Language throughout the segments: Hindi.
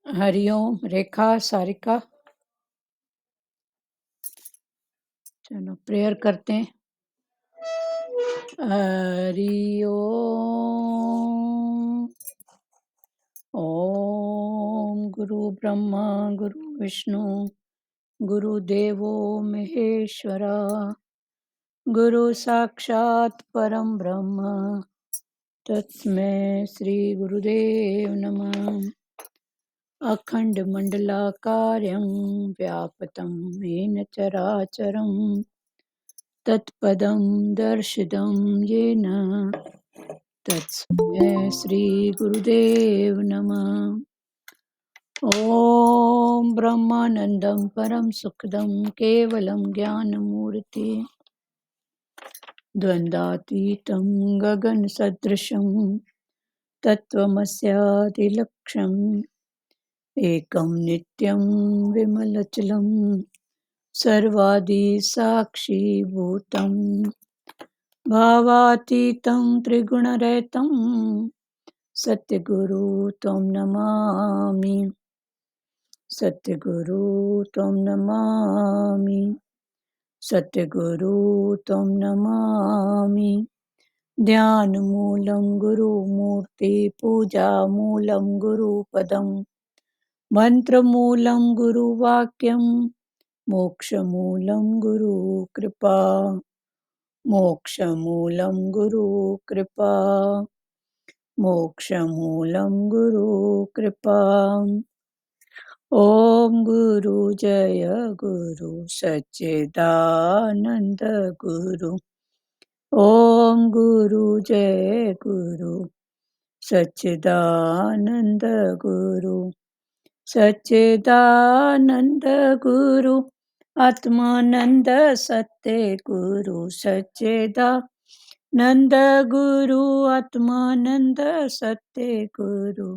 हरिओम रेखा सारिका। चलो प्रेयर करते हैं। हरिओम। ओम गुरु ब्रह्मा गुरु विष्णु गुरुदेवो महेश्वरा गुरु साक्षात् परम ब्रह्म तस्मै श्री गुरुदेव नमः। अखंड मंडलाकारं व्यापतं येन चराचरं तत्पदं दर्शितं येन तस्मै श्री गुरुदेव नमः। ॐ ब्रह्मानन्दं परम सुखदं केवलं ज्ञानमूर्ति द्वन्द्वातीतं गगनसदृशं तत्त्वमस्यादिलक्ष्यम् एकं नित्यं विमलचलं सर्वादिसाक्षिभूतं भावातीतं त्रिगुणरहितं सद्गुरु त्वं नमामि। सद्गुरु त्वं नमामि। सद्गुरु त्वं नमामि। ध्यानमूलं गुरुमूर्ति पूजामूलं गुरुपदं मन्त्रमूलं गुरुवाक्यं मोक्षमूलं गुरुकृपा। मोक्षमूलं गुरुकृपा। मोक्षमूलं गुरुकृपा। ॐ गुरु जय गुरु सच्चिदानंद गुरु। ॐ गुरु जय गुरु सच्चिदानंद गुरु। सच्चिदानंद गुरु आत्मानंद सत्य गुरु सच्चिदानंद गुरु आत्मानंद सत्य गुरु।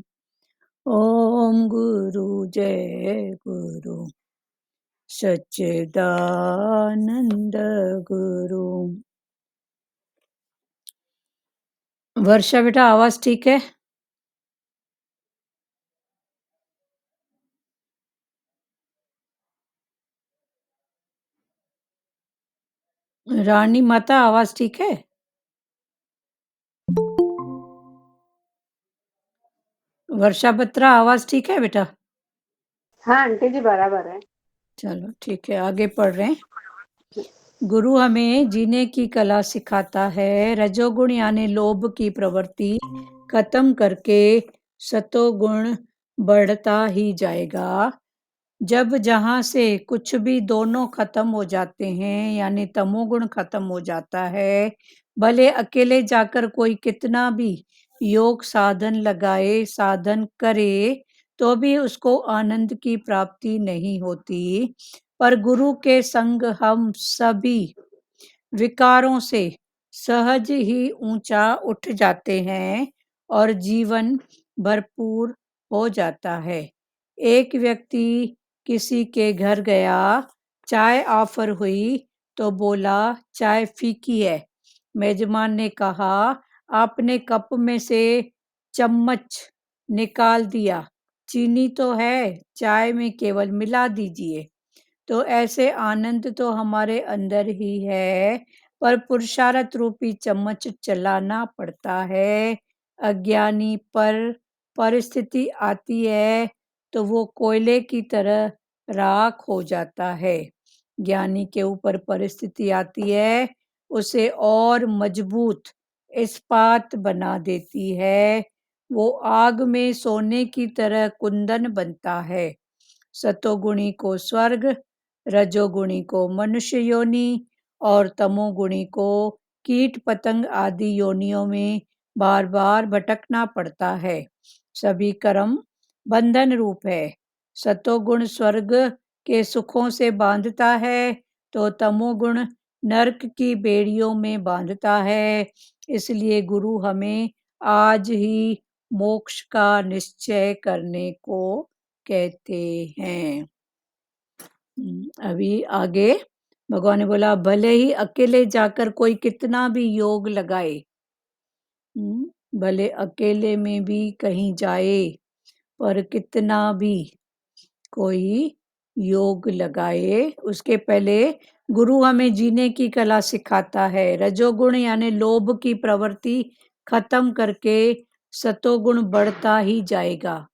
ओम गुरु जय गुरु सच्चिदानंद गुरु। वर्षा बेटा आवाज ठीक है? रानी माता आवाज ठीक है? वर्षा बत्रा आवाज ठीक है बेटा? हाँ आंटी जी बराबर है। चलो ठीक है, आगे पढ़ रहे हैं। गुरु हमें जीने की कला सिखाता है। रजोगुण यानी लोभ की प्रवृत्ति खत्म करके सतोगुण बढ़ता ही जाएगा। जब जहां से कुछ भी दोनों खत्म हो जाते हैं यानी तमोगुण खत्म हो जाता है, भले अकेले जाकर कोई कितना भी योग साधन लगाए साधन करे तो भी उसको आनंद की प्राप्ति नहीं होती। पर गुरु के संग हम सभी विकारों से सहज ही ऊंचा उठ जाते हैं और जीवन भरपूर हो जाता है। एक व्यक्ति किसी के घर गया, चाय ऑफर हुई तो बोला चाय फीकी है। मेजबान ने कहा आपने कप में से चम्मच निकाल दिया, चीनी तो है, चाय में केवल मिला दीजिए। तो ऐसे आनंद तो हमारे अंदर ही है, पर पुरुषार्थ रूपी चम्मच चलाना पड़ता है। अज्ञानी पर परिस्थिति आती है तो वो कोयले की तरह राख हो जाता है। ज्ञानी के ऊपर परिस्थिति आती है, उसे और मजबूत इस्पात बना देती है। वो आग में सोने की तरह कुंदन बनता है। सतोगुणी को स्वर्ग, रजोगुणी को मनुष्य योनि और तमोगुणी को कीट पतंग आदि योनियों में बार बार भटकना पड़ता है। सभी कर्म बंधन रूप है। सतोगुण स्वर्ग के सुखों से बांधता है तो तमोगुण नरक की बेड़ियों में बांधता है। इसलिए गुरु हमें आज ही मोक्ष का निश्चय करने को कहते हैं। अभी आगे भगवान ने बोला भले ही अकेले जाकर कोई कितना भी योग लगाए, भले अकेले में भी कहीं जाए पर कितना भी कोई योग लगाए, उसके पहले गुरु हमें जीने की कला सिखाता है। रजोगुण यानी लोभ की प्रवृत्ति खत्म करके सतोगुण बढ़ता ही जाएगा।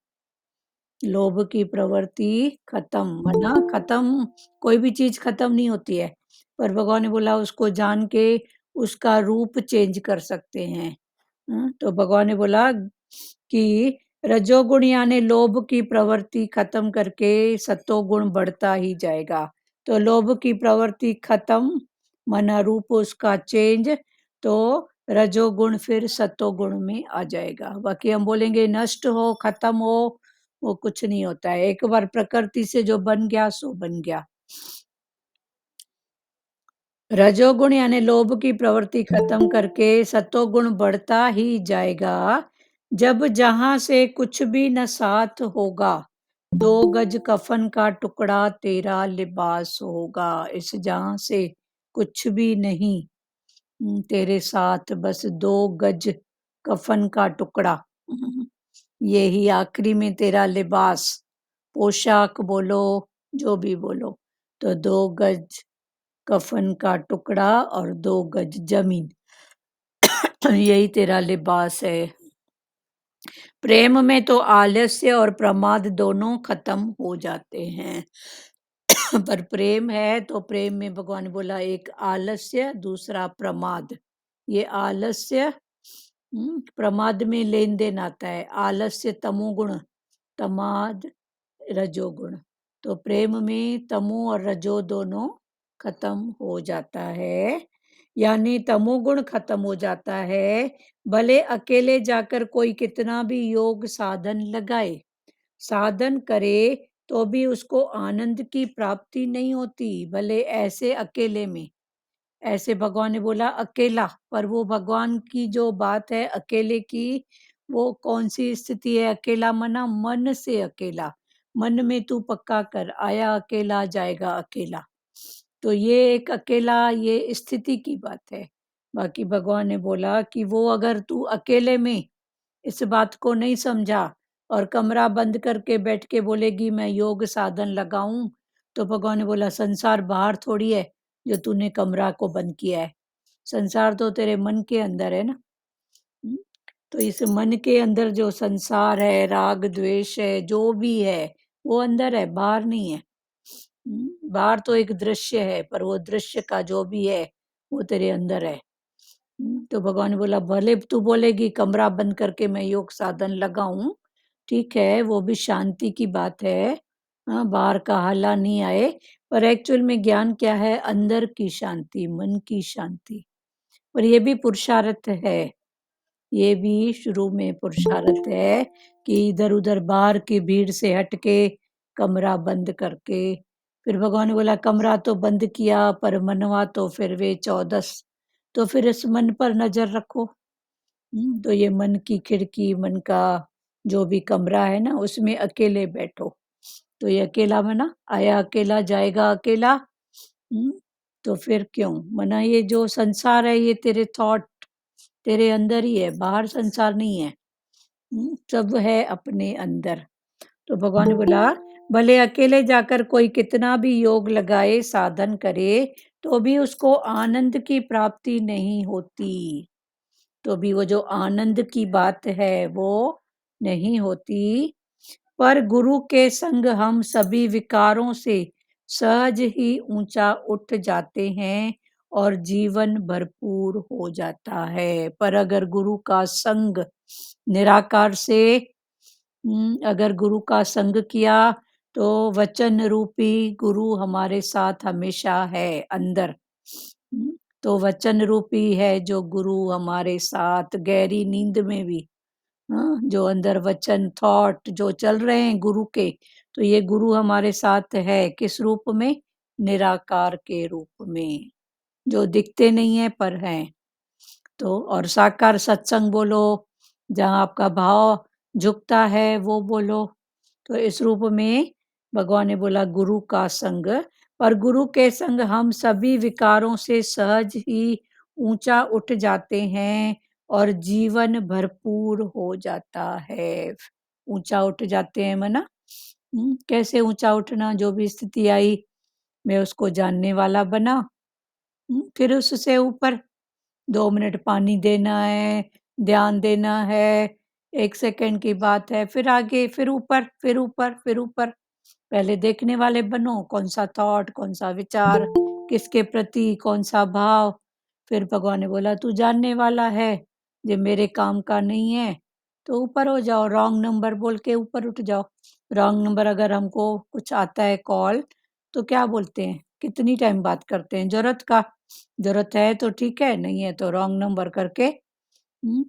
लोभ की प्रवृत्ति खत्म, वरना खत्म, कोई भी चीज खत्म नहीं होती है, पर भगवान ने बोला उसको जान के उसका रूप चेंज कर सकते हैं। तो भगवान ने बोला कि रजोगुण यानी लोभ की प्रवृत्ति खत्म करके सतोगुण बढ़ता ही जाएगा। तो लोभ की प्रवृत्ति खत्म, मना रूप उसका चेंज, तो रजोगुण फिर सतोगुण में आ जाएगा। बाकी हम बोलेंगे नष्ट हो, खत्म हो, वो कुछ नहीं होता है। एक बार प्रकृति से जो बन गया सो बन गया। रजोगुण यानी लोभ की प्रवृत्ति खत्म करके सतोगुण बढ़ता ही जाएगा। जब जहां से कुछ भी न साथ होगा, 2 गज कफन का टुकड़ा तेरा लिबास होगा। इस जहां से कुछ भी नहीं, तेरे साथ बस 2 गज कफन का टुकड़ा, यही आखिरी में तेरा लिबास, पोशाक बोलो, जो भी बोलो। तो 2 गज कफन का टुकड़ा और 2 गज जमीन, यही तेरा लिबास है। प्रेम में तो आलस्य और प्रमाद दोनों खत्म हो जाते हैं। पर प्रेम है तो प्रेम में भगवान ने बोला एक आलस्य, दूसरा प्रमाद। ये आलस्य, प्रमाद में लेन देन आता है। आलस्य तमोगुण, तमाद रजोगुण। तो प्रेम में तमो और रजो दोनों खत्म हो जाता है, यानी तमोगुण खत्म हो जाता है। भले अकेले जाकर कोई कितना भी योग साधन लगाए, साधन करे, तो भी उसको आनंद की प्राप्ति नहीं होती। भले ऐसे अकेले में, ऐसे भगवान ने बोला अकेला, पर वो भगवान की जो बात है अकेले की, वो कौन सी स्थिति है? अकेला मना मन से अकेला। मन में तू पक्का कर, आया अकेला जाएगा अकेला। तो ये एक अकेला, ये स्थिति की बात है। बाकी भगवान ने बोला कि वो अगर तू अकेले में इस बात को नहीं समझा और कमरा बंद करके बैठ के बोलेगी मैं योग साधन लगाऊं, तो भगवान ने बोला संसार बाहर थोड़ी है जो तूने कमरा को बंद किया है। संसार तो तेरे मन के अंदर है ना। हम्म, तो इस मन के अंदर जो संसार है, राग द्वेष है, जो भी है, वो अंदर है, बाहर नहीं है। बाहर तो एक दृश्य है, पर वो दृश्य का जो भी है वो तेरे अंदर है। तो भगवान ने बोला भले तू बोलेगी कमरा बंद करके मैं योग साधन लगाऊं, ठीक है, वो भी शांति की बात है। हाँ, बाहर का हल्ला नहीं आए, पर एक्चुअल में ज्ञान क्या है? अंदर की शांति, मन की शांति। और ये भी पुरुषार्थ है, ये भी शुरू में पुरुषार्थ है कि इधर उधर बाहर की भीड़ से हटके कमरा बंद करके। फिर भगवान ने बोला कमरा तो बंद किया, पर मनवा तो फिर वे चौदस। तो फिर इस मन पर नजर रखो। तो ये मन की खिड़की, मन का जो भी कमरा है ना, उसमें अकेले बैठो। तो ये अकेला मना आया अकेला जाएगा अकेला। तो फिर क्यों मना? ये जो संसार है ये तेरे थॉट, तेरे अंदर ही है, बाहर संसार नहीं है। सब है अपने अंदर। तो भगवान ने बोला भले अकेले जाकर कोई कितना भी योग लगाए, साधन करे, तो भी उसको आनंद की प्राप्ति नहीं होती। तो भी वो जो आनंद की बात है वो नहीं होती। पर गुरु के संग हम सभी विकारों से सहज ही ऊंचा उठ जाते हैं और जीवन भरपूर हो जाता है। पर अगर गुरु का संग निराकार से, अगर गुरु का संग किया, तो वचन रूपी गुरु हमारे साथ हमेशा है अंदर। तो वचन रूपी है जो गुरु हमारे साथ गहरी नींद में भी, हाँ, जो अंदर वचन थॉट जो चल रहे हैं गुरु के, तो ये गुरु हमारे साथ है किस रूप में? निराकार के रूप में, जो दिखते नहीं है पर हैं। तो और साकार सत्संग बोलो, जहाँ आपका भाव झुकता है वो बोलो। तो इस रूप में भगवान ने बोला गुरु का संग, पर गुरु के संग हम सभी विकारों से सहज ही ऊंचा उठ जाते हैं और जीवन भरपूर हो जाता है। ऊंचा उठ जाते हैं मना। कैसे ऊंचा उठना, जो भी स्थिति आई मैं उसको जानने वाला बना। फिर उससे ऊपर 2 मिनट पानी देना है, ध्यान देना है, 1 सेकंड की बात है, फिर आगे, फिर ऊपर, फिर ऊपर, फिर ऊपर। पहले देखने वाले बनो, कौन-सा थॉट, कौन-सा विचार, किसके प्रति कौन-सा भाव। फिर भगवान ने बोला तू जानने वाला है, ये मेरे काम का नहीं है, तो ऊपर हो जाओ, रॉन्ग नंबर बोल के ऊपर उठ जाओ। रॉन्ग नंबर अगर हमको कुछ आता है कॉल, तो क्या बोलते हैं? कितनी टाइम बात करते हैं? ज़रूरत का। ज़रूरत है तो ठीक है, नहीं है तो रॉन्ग नंबर करके हुँ,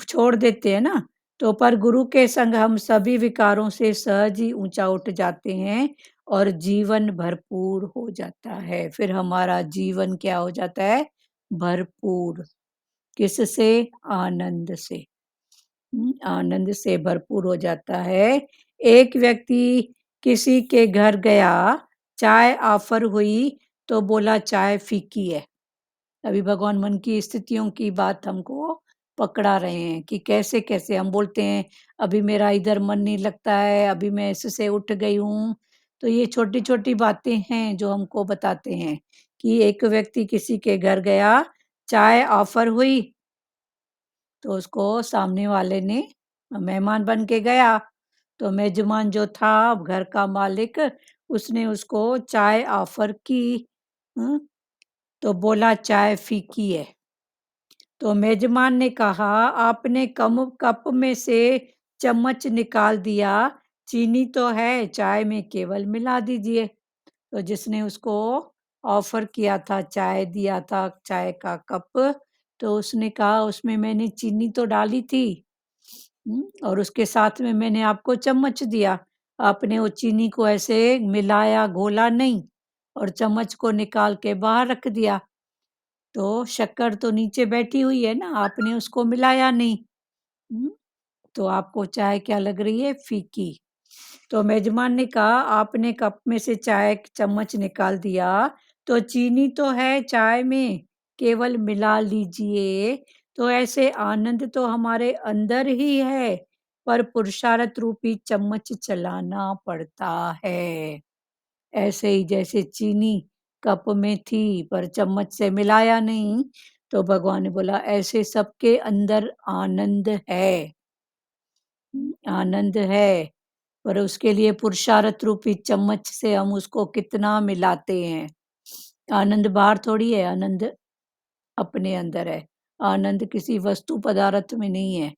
छोड़ देते हैं ना। तो पर गुरु के संग हम सभी विकारों से सहज ही ऊँचा उठ जाते हैं और जीवन भरपूर हो जाता है। फिर हमारा जीवन क्या हो जाता है? भरपूर। किससे? आनंद से। आनंद से भरपूर हो जाता है। एक व्यक्ति किसी के घर गया, चाय ऑफ़र हुई तो बोला चाय फीकी है। अभी भगवान मन की स्थितियों की बात हमको पकड़ा रहे हैं कि कैसे-कैसे हम बोलते हैं, अभी मेरा इधर मन नहीं लगता है, अभी मैं इससे उठ गई हूँ। तो ये छोटी-छोटी बातें हैं जो हमको बताते हैं कि एक व्यक्ति किसी के घर गया, चाय ऑफ़र हुई, तो उसको सामने वाले ने मेहमान बन के गया, तो मेज़बान जो था घर का मालिक, उसने उसको चाय ऑफ़र की। हुँ, तो बोला चाय फीकी है। तो मेजबान ने कहा, आपने कम कप में से चम्मच निकाल दिया, चीनी तो है, चाय में केवल मिला दीजिए। तो जिसने उसको ऑफ़र किया था, चाय दिया था, चाय का कप, तो उसने कहा उसमें मैंने चीनी तो डाली थी, और उसके साथ में मैंने आपको चम्मच दिया। आपने वो चीनी को ऐसे मिलाया, घोला नहीं और चम्मच को निकाल के बाहर रख दिया। तो शक्कर तो नीचे बैठी हुई है ना, आपने उसको मिलाया नहीं। हुँ, तो आपको चाय क्या लग रही है? फीकी। तो मेजबान ने कहा, आपने कप में से चाय चम्मच निकाल दिया, तो चीनी तो है चाय में, केवल मिला लीजिए। तो ऐसे आनंद तो हमारे अंदर ही है, पर पुरुषार्थ रूपी चम्मच चलाना पड़ता है। ऐसे ही जैसे चीनी कप में थी पर चम्मच से मिलाया नहीं, तो भगवान ने बोला ऐसे सबके अंदर आनंद है। आनंद है, पर उसके लिए पुरुषार्थ रूपी चम्मच से हम उसको कितना मिलाते हैं। आनंद बाहर थोड़ी है, आनंद अपने अंदर है। आनंद किसी वस्तु पदार्थ में नहीं है।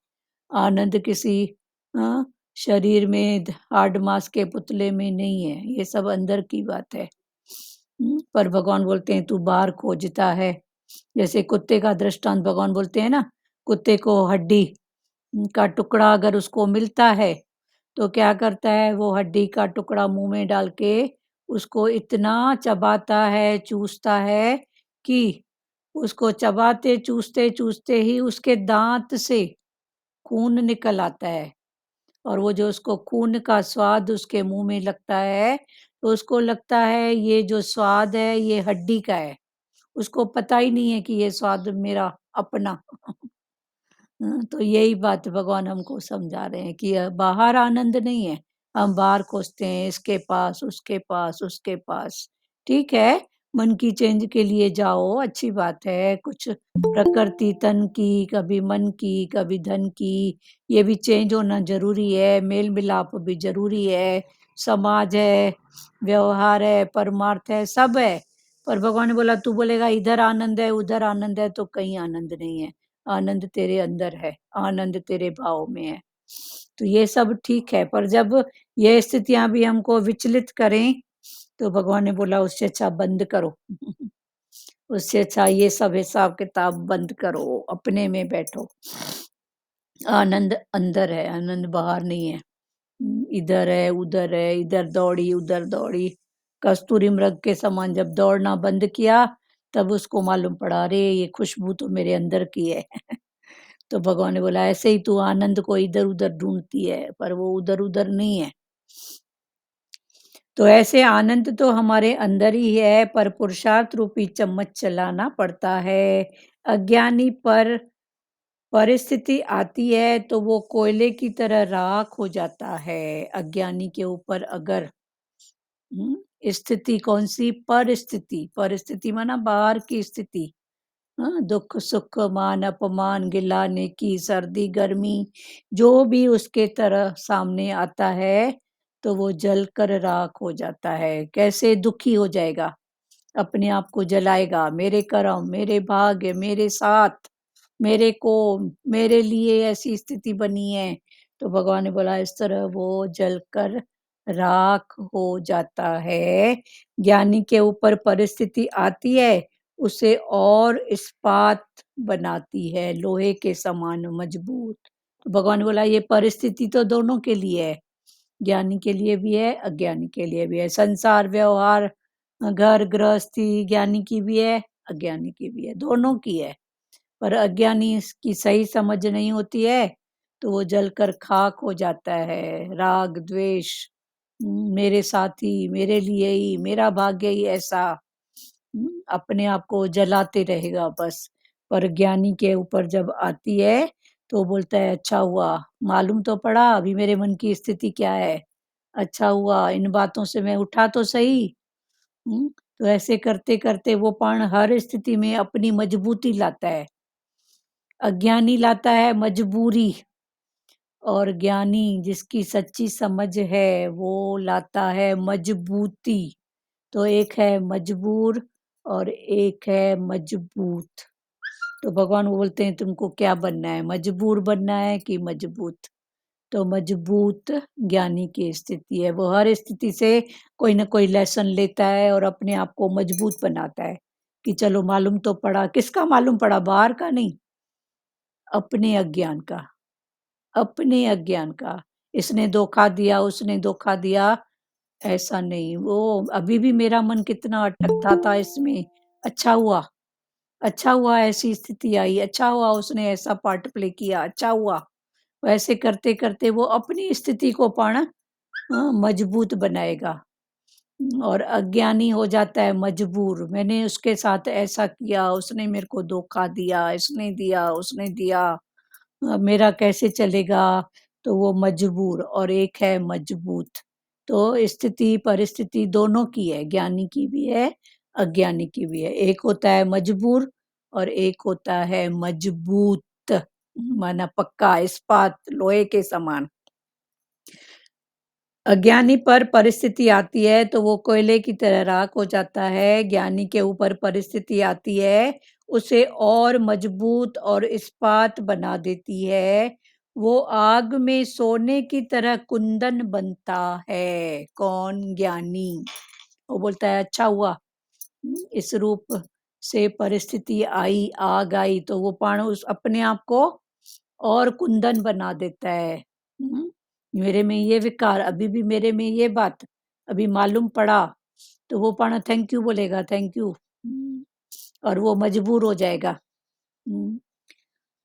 आनंद किसी अ, शरीर में हाड मांस के पुतले में नहीं है। ये सब अंदर की बात है। पर भगवान बोलते हैं तू बाहर खोजता है। जैसे कुत्ते का दृष्टांत भगवान बोलते हैं ना, कुत्ते को हड्डी का टुकड़ा अगर उसको मिलता है, तो क्या करता है वो हड्डी का टुकड़ा मुँह में डाल के उसको इतना चबाता है, चूसता है कि उसको चबाते, चूसते-चूसते ही उसके दाँत से खून निकल आता है। और वो जो उसको खून का स्वाद उसके मुँह में लगता है, तो उसको लगता है ये जो स्वाद है ये हड्डी का है। उसको पता ही नहीं है कि ये स्वाद मेरा अपना। तो यही बात भगवान हमको समझा रहे हैं कि बाहर आनंद नहीं है, हम बाहर खोजते हैं इसके पास, उसके पास, उसके पास। ठीक है, मन की चेंज के लिए जाओ, अच्छी बात है, कुछ प्रकृति तन की, कभी मन की, कभी धन की, ये भी चेंज होना ज़रूरी है, मेल-मिलाप भी ज़रूरी है, समाज है, व्यवहार है, परमार्थ है, सब है। पर भगवान ने बोला तू बोलेगा इधर आनंद है, उधर आनंद है, तो कहीं आनंद नहीं है। आनंद तेरे अंदर है, आनंद तेरे भाव में है। तो ये सब ठीक है, पर जब ये स्थितियाँ भी हमको विचलित करें, तो भगवान ने बोला उससे अच्छा बंद करो। उससे अच्छा ये सब हिसाब-किताब बंद करो, अपने में बैठो। आनंद अंदर है, आनंद बाहर नहीं है। इधर है, इधर दौड़ी। कस्तूरी मृग के समान जब दौड़ना बंद किया, तब उसको मालूम पड़ा, अरे! ये खुशबू तो मेरे अंदर की है। तो भगवान ने बोला ऐसे ही तू आनंद को इधर-उधर ढूँढती है, पर वो उधर-उधर नहीं है। तो ऐसे आनंद तो हमारे अंदर ही है, पर पुरुषार्थ रूपी चम्मच चलाना पड़ता है। अज्ञानी पर परिस्थिति आती है तो वो कोयले की तरह राख हो जाता है अज्ञानी के ऊपर अगर स्थिति कौन सी परिस्थिति परिस्थिति माना बाहर की स्थिति हाँ, दुख सुख मान अपमान गिला नेकी सर्दी गर्मी जो भी उसके तरह सामने आता है तो वो जलकर राख हो जाता है कैसे दुखी हो जाएगा अपने आप को जलाएगा मेरे कर्म मेरे भाग्य मेरे साथ मेरे को मेरे लिए ऐसी स्थिति बनी है तो भगवान ने बोला इस तरह वो जलकर राख हो जाता है ज्ञानी के ऊपर परिस्थिति आती है उसे और इस्पात बनाती है लोहे के समान मजबूत तो भगवान ने बोला ये परिस्थिति तो दोनों के लिए है ज्ञानी के लिए भी है अज्ञानी के लिए भी है संसार व्यवहार घर गृहस्थी ज्ञानी की भी है अज्ञानी की भी है दोनों की है पर अज्ञानी इसकी सही समझ नहीं होती है तो वो जलकर खाक हो जाता है राग द्वेष मेरे साथी मेरे लिए ही मेरा भाग्य ही ऐसा अपने आप को जलाते रहेगा बस पर ज्ञानी के ऊपर जब आती है तो बोलता है अच्छा हुआ मालूम तो पड़ा अभी मेरे मन की स्थिति क्या है अच्छा हुआ इन बातों से मैं उठा तो सही तो ऐसे करते करते वो प्राण हर स्थिति में अपनी मजबूती लाता है अज्ञानी लाता है मजबूरी और ज्ञानी जिसकी सच्ची समझ है वो लाता है मजबूती तो एक है मजबूर और एक है मजबूत तो भगवान वो बोलते हैं तुमको क्या बनना है मजबूर बनना है कि मजबूत तो मजबूत ज्ञानी की स्थिति है वो हर स्थिति से कोई ना कोई लेसन लेता है और अपने आप को मजबूत बनाता है कि चलो मालूम तो पड़ा किसका मालूम पड़ा बाहर का नहीं अपने अज्ञान का अपने अज्ञान का इसने धोखा दिया उसने धोखा दिया ऐसा नहीं वो अभी भी मेरा मन कितना अटकता था इसमें अच्छा हुआ ऐसी स्थिति आई अच्छा हुआ उसने ऐसा पार्ट प्ले किया अच्छा हुआ वैसे करते करते वो अपनी स्थिति को पाना मजबूत बनाएगा और अज्ञानी हो जाता है मजबूर मैंने उसके साथ ऐसा किया उसने मेरे को धोखा दिया इसने दिया उसने दिया मेरा कैसे चलेगा तो वो मजबूर और एक है मजबूत तो स्थिति परिस्थिति दोनों की है ज्ञानी की भी है अज्ञानी की भी है एक होता है मजबूर और एक होता है मजबूत माना पक्का इस्पात लोहे के समान अज्ञानी पर परिस्थिति आती है तो वो कोयले की तरह राख हो जाता है ज्ञानी के ऊपर परिस्थिति आती है उसे और मजबूत और इस्पात बना देती है वो आग में सोने की तरह कुंदन बनता है कौन ज्ञानी वो बोलता है अच्छा हुआ इस रूप से परिस्थिति आई आग आई तो वो प्राण उस अपने आप को और कुंदन बना देता है मेरे में ये विकार अभी भी मेरे में ये बात अभी मालूम पड़ा तो वो प्राण थैंक यू बोलेगा थैंक यू और वो मजबूर हो जाएगा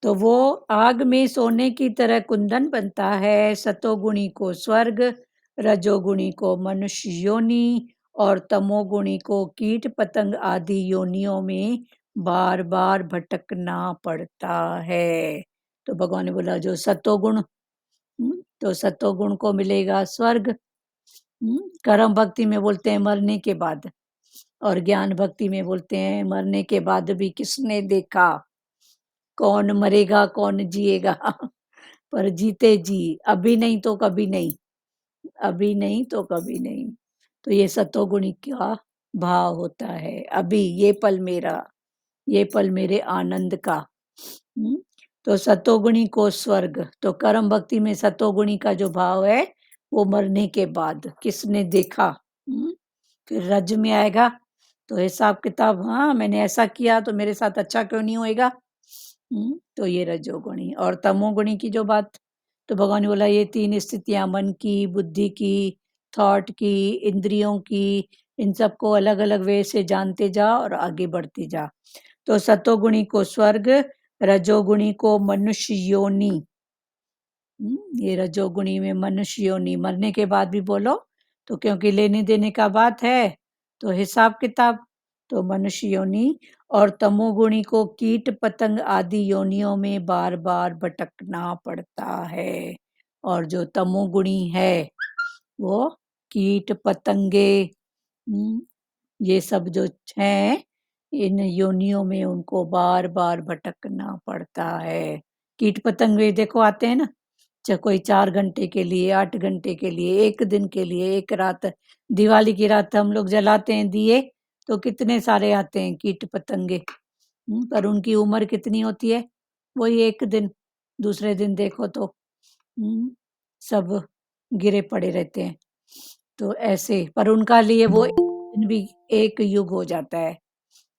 तो वो आग में सोने की तरह कुंदन बनता है सतोगुणी को स्वर्ग रजोगुणी को मनुष्य योनि और तमोगुणी को कीट पतंग आदि योनियों में बार बार भटकना पड़ता है तो भगवान ने बोला जो सतोगुण तो सतोगुण को मिलेगा स्वर्ग कर्म भक्ति में बोलते हैं मरने के बाद और ज्ञान भक्ति में बोलते हैं मरने के बाद भी किसने देखा कौन मरेगा कौन जिएगा पर जीते जी अभी नहीं तो कभी नहीं अभी नहीं तो कभी नहीं तो ये सतोगुणी का भाव होता है अभी ये पल मेरे आनंद का तो सतोगुणी को स्वर्ग तो कर्म भक्ति में सतोगुणी का जो भाव है वो मरने के बाद किसने देखा फिर रज में आएगा तो हिसाब किताब हाँ मैंने ऐसा किया तो मेरे साथ अच्छा क्यों नहीं होएगा तो ये रजोगुणी और तमोगुणी की जो बात तो भगवान ने बोला ये तीन स्थितियां मन की बुद्धि की थॉट की इंद्रियों की इन सबको अलग अलग वे से जानते जा और आगे बढ़ते जा तो सतोगुणी को स्वर्ग रजोगुणी को मनुष्य योनि ये रजोगुणी में मनुष्य योनि मरने के बाद भी बोलो तो क्योंकि लेने देने का बात है तो हिसाब किताब तो मनुष्य योनि और तमोगुणी को कीट पतंग आदि योनियों में बार बार भटकना पड़ता है। और जो तमोगुणी है वो कीट पतंगे ये सब जो हैं इन योनियों में उनको बार बार भटकना पड़ता है। कीट पतंगे देखो आते हैं ना, चाहे कोई 4 घंटे के लिए, 8 घंटे के लिए, 1 दिन के लिए, 1 रात, दिवाली की रात हम लोग जलाते हैं दिए तो कितने सारे आते हैं कीट पतंगे। पर उनकी उम्र कितनी होती है? वही 1 दिन, दूसरे दिन देखो तो सब गिरे पड़े रहते हैं। तो ऐसे, पर उनका लिए वो दिन भी 1 युग हो जाता है,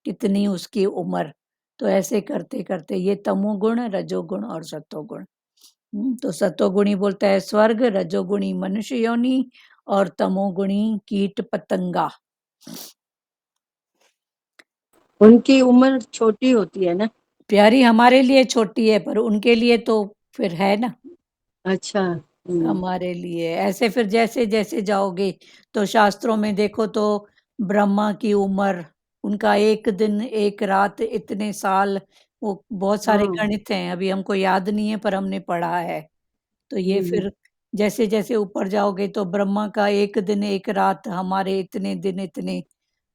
कितनी उसकी उम्र। तो ऐसे करते-करते ये तमोगुण, रजोगुण और सतोगुण। तो सतोगुणी बोलता है स्वर्ग, रजोगुणी मनुष्य योनि और तमोगुणी कीट पतंगा। उनकी उम्र छोटी होती है ना? प्यारी हमारे लिए छोटी है पर उनके लिए तो फिर है ना। अच्छा। हमारे लिए ऐसे फिर जैसे जैसे जाओगे तो शास्त्रों में देखो तो ब्रह्मा की उम्र, उनका 1 दिन 1 रात इतने साल, वो बहुत सारे हाँ। गणित हैं, अभी हमको याद नहीं है पर हमने पढ़ा है। तो ये हम्म। फिर जैसे जैसे ऊपर जाओगे तो ब्रह्मा का 1 दिन 1 रात, हमारे इतने दिन इतने,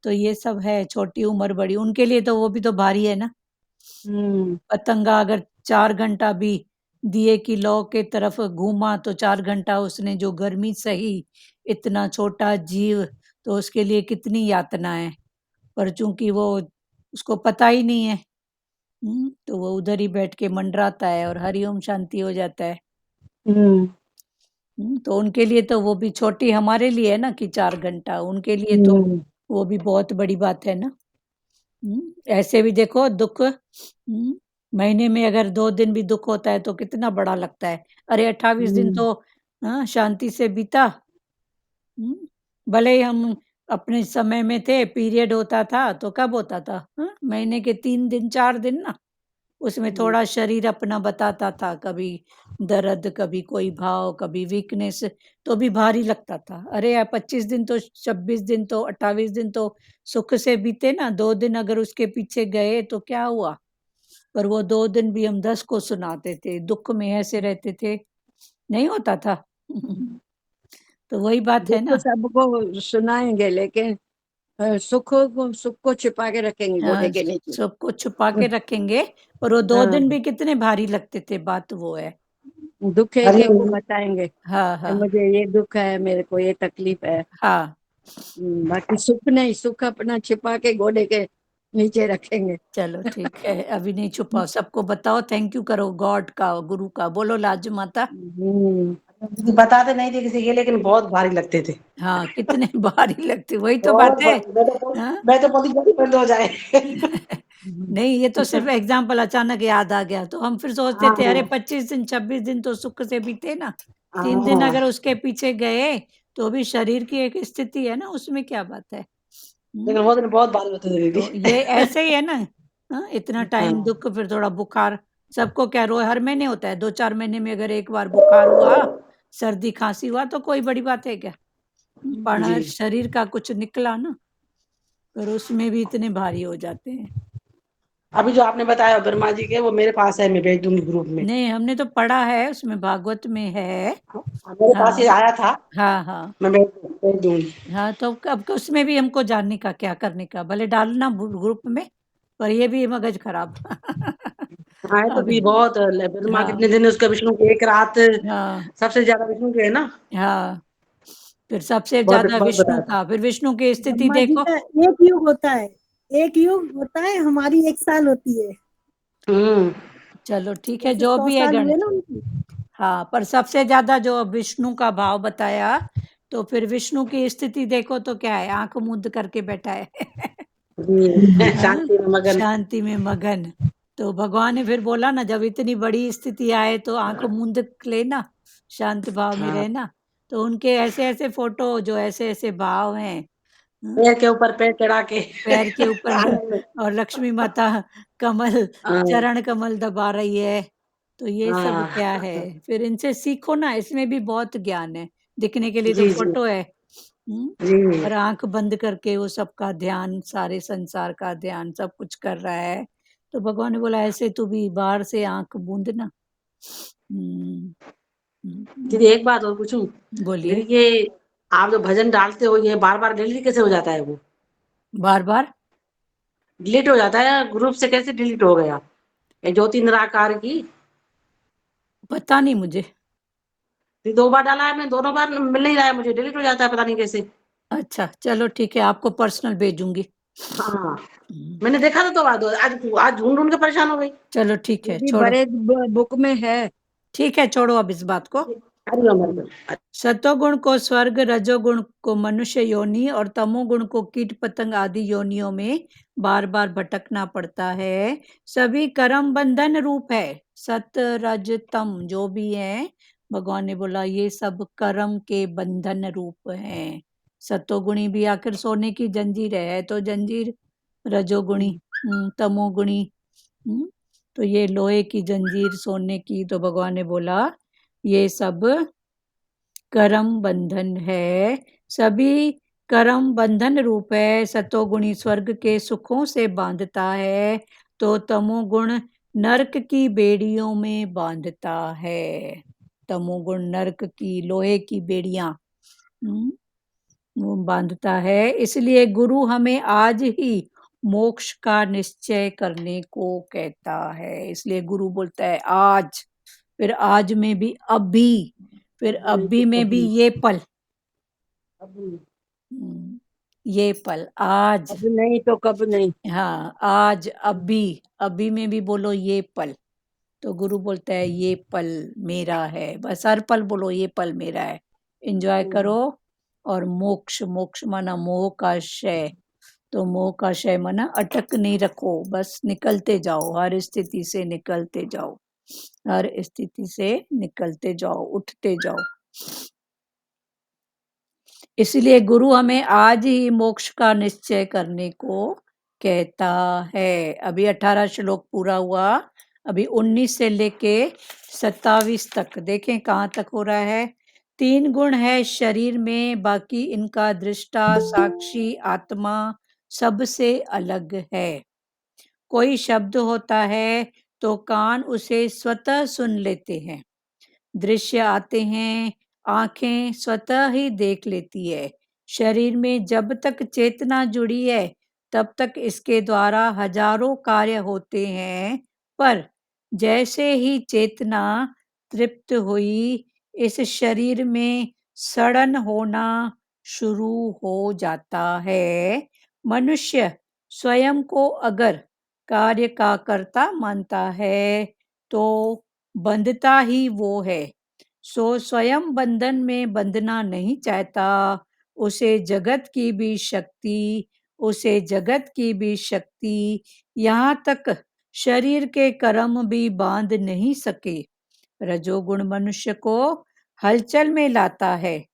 तो ये सब है छोटी उम्र बड़ी, उनके लिए तो वो भी तो भारी है ना। पतंगा अगर 4 घंटा भी दिए की लौ के तरफ घूमा तो 4 घंटा उसने जो गर्मी सही, इतना छोटा जीव, तो उसके लिए कितनी यातना है। पर चूंकि वो उसको पता ही नहीं है, तो वो उधर ही बैठ के मंडराता है और हरिओम शांति हो जाता है। तो उनके लिए तो वो भी छोटी, हमारे लिए है ना कि 4 घंटा, उनके लिए तो वो भी बहुत बड़ी बात है ना। ऐसे भी देखो दुख, महीने में अगर 2 दिन भी दुख होता है तो कितना बड़ा लगता है। अरे 28 दिन तो शांति से बीता। भले ही हम अपने समय में थे, पीरियड होता था तो कब होता था? महीने के 3 दिन 4 दिन ना, उसमें थोड़ा शरीर अपना बताता था, कभी दर्द, कभी कोई भाव, कभी वीकनेस, तो भी भारी लगता था। अरे यार 25 दिन तो, 26 दिन तो, 28 दिन तो सुख से बीते ना, 2 दिन अगर उसके पीछे गए तो क्या हुआ? पर वो 2 दिन भी हम 10 को सुनाते थे, दुख में ऐसे रहते थे, नहीं होता था। तो वही बात है दुख ना। सबको सुनाएंगे लेकिन सुख को छिपा के रखेंगे गोदे हाँ, के नीचे। सबको छुपा के रखेंगे, पर वो 2 दिन भी कितने भारी लगते थे, बात वो है। दुख एक एक को बताएंगे हाँ, कि हाँ, मुझे ये दुख है, मेरे को ये तकलीफ है। हाँ। बाकी सुख नहीं, सुख अपना छिपा के गोदे के नीचे रखेंगे। चलो ठीक है, अभी नहीं छुपाओ, सबको बताओ, थैंक यू करो गॉड का, गुरु का, बोलो लाजू माता। बताते नहीं थे किसी के, लेकिन बहुत भारी लगते थे। हाँ, कितने भारी लगते, वही तो बहुत बात है। भारी। हाँ। मैं तो बोली जल्दी बंद हो जाए। नहीं, ये तो सिर्फ एग्जाम्पल अचानक याद आ गया, तो हम फिर सोचते थे अरे हाँ 25 दिन 26 दिन तो सुख से बीते ना, 3 दिन हाँ, अगर उसके पीछे गए तो भी शरीर की एक स्थिति है ना, उसमें क्या बात है। लेकिन वो दिन बहुत भारी होते थे दीदी। तो ये ऐसे ही है ना। इतना टाइम हाँ। दुख, फिर थोड़ा बुखार, सबको क्या रो हर महीने होता है, 2-4 महीने में अगर एक बार बुखार हुआ, सर्दी खांसी हुआ तो कोई बड़ी बात है क्या? पर जी, शरीर का कुछ निकला ना, पर उसमें भी इतने भारी हो जाते हैं। अभी जो आपने बताया ब्रह्मा जी के, वो मेरे पास है, मैं भेज दूंगी ग्रुप में। नहीं, हमने तो पढ़ा है, उसमें भागवत में है। मेरे पास हाँ, ये आया था, हाँ, हाँ। मैं भेज दूंगी। हाँ, तो अब उसमें भी हमको जानने का, क्या करने का, भले डालना ग्रुप में, पर ये भी मगज खराब। हाँ तो अब भी बहुत ब्रह्मा हाँ, कितने दिन है उसका, विष्णु की 1 रात, हाँ, सबसे ज्यादा विष्णु की है ना। हाँ। फिर सबसे बहुत ज्यादा बहुत विष्णु बताया था। का, फिर विष्णु की स्थिति ब्रह्मा जी देखो। का एक युग होता है, एक युग होता है, हमारी 1 साल होती है। हम्म। चलो ठीक है, जैसे जो 100 भी है साल हुए गणित। ना उनकी। हाँ, पर सबसे ज्यादा जो विष्णु का भाव बताया, तो फिर विष्णु की स्थिति देखो तो क्या है, आंख मूंद करके बैठा है। जी, हाँ, शांति में मगन। शांति में मगन। तो भगवान ने फिर बोला ना, जब इतनी बड़ी स्थिति आए तो आंख मूंद लेना, शांत भाव में हाँ, रहना। तो उनके ऐसे ऐसे फोटो जो ऐसे ऐसे भाव हैं, हाँ, पैर के ऊपर पैर चढ़ा के। पैर के ऊपर आनंद में। और लक्ष्मी माता कमल, हाँ चरण कमल दबा रही है। तो ये सब हाँ, क्या है? फिर इनसे सीखो ना, इसमें भी बहुत ज्ञान है, दिखने के लिए तो जी जी। फोटो है, जी और आंख बंद करके वो सबका ध्यान, सारे संसार का ध्यान, सब कुछ कर रहा है। तो भगवान ने बोला ऐसे तू भी बाहर से आंख बूंद ना। दीदी एक बात और पूछूं बोलिए। दीदी, ये आप जो भजन डालते हो ये बार बार डिलीट कैसे हो जाता है? वो बार बार डिलीट हो जाता है ग्रुप से, कैसे डिलीट हो गया ये ज्योति निराकार की? पता नहीं मुझे। दीदी 2 बार डाला है मैं, दोनों बार मिल नहीं रहा है मुझे, डिलीट हो जाता है पता नहीं कैसे। अच्छा चलो ठीक है, आपको पर्सनल भेजूंगी। हाँ मैंने देखा था, तो आज ढूंढ ढूंढ के परेशान हो गई। चलो ठीक है, दीदी छोड़ो। बड़े बुक में है। ठीक है, छोड़ो अब इस बात को। हरिओम हरिओम। सतोगुण को स्वर्ग, रजोगुण को मनुष्य योनि और तमोगुण को कीट पतंग आदि योनियों में बार बार भटकना पड़ता है। सभी कर्म बंधन रूप है। सत रज तम जो भी है, भगवान ने बोला ये सब कर्म के बंधन रूप हैं। सतोगुणी भी आखिर सोने की जंजीर है, तो जंजीर रजोगुणी, तमोगुणी, तो ये लोहे की जंजीर सोने की। तो भगवान ने बोला ये सब कर्म बंधन है। सभी कर्म बंधन रूप है। सतोगुणी स्वर्ग के सुखों से बांधता है, तो तमोगुण नरक की बेड़ियों में बांधता है। तमोगुण नरक की लोहे की बेड़ियां वो बांधता है। इसलिए गुरु हमें आज ही मोक्ष का निश्चय करने को कहता है। इसलिए गुरु बोलता है आज, फिर आज में भी अभी, फिर अभी में भी ये पल, ये पल आज। अब नहीं तो कब नहीं। हाँ आज अभी, अभी में भी बोलो ये पल। तो गुरु बोलता है ये पल मेरा है, बस हर पल बोलो ये पल मेरा है, एंजॉय करो। और मोक्ष, मोक्ष माना मोह का क्षय। तो मोह का क्षय माना अटक नहीं रखो, बस निकलते जाओ, हर स्थिति से निकलते जाओ, हर स्थिति से निकलते जाओ, उठते जाओ। इसलिए गुरु हमें आज ही मोक्ष का निश्चय करने को कहता है। अभी 18 श्लोक पूरा हुआ, अभी 19 से लेके 27 तक देखें कहाँ तक हो रहा है। 3 गुण है शरीर में, बाकी इनका दृष्टा साक्षी आत्मा सबसे अलग है। कोई शब्द होता है तो कान उसे स्वतः सुन लेते हैं, दृश्य आते हैं आंखें स्वतः ही देख लेती है। शरीर में जब तक चेतना जुड़ी है तब तक इसके द्वारा हजारों कार्य होते हैं, पर जैसे ही चेतना तृप्त हुई इस शरीर में सड़न होना शुरू हो जाता है। मनुष्य स्वयं को अगर कार्य का कर्ता मानता है तो बंधता ही वो है। सो स्वयं बंधन में बंधना नहीं चाहता, उसे जगत की भी शक्ति, उसे जगत की भी शक्ति, यहाँ तक शरीर के कर्म भी बांध नहीं सके। रजोगुण मनुष्य को हलचल में लाता है,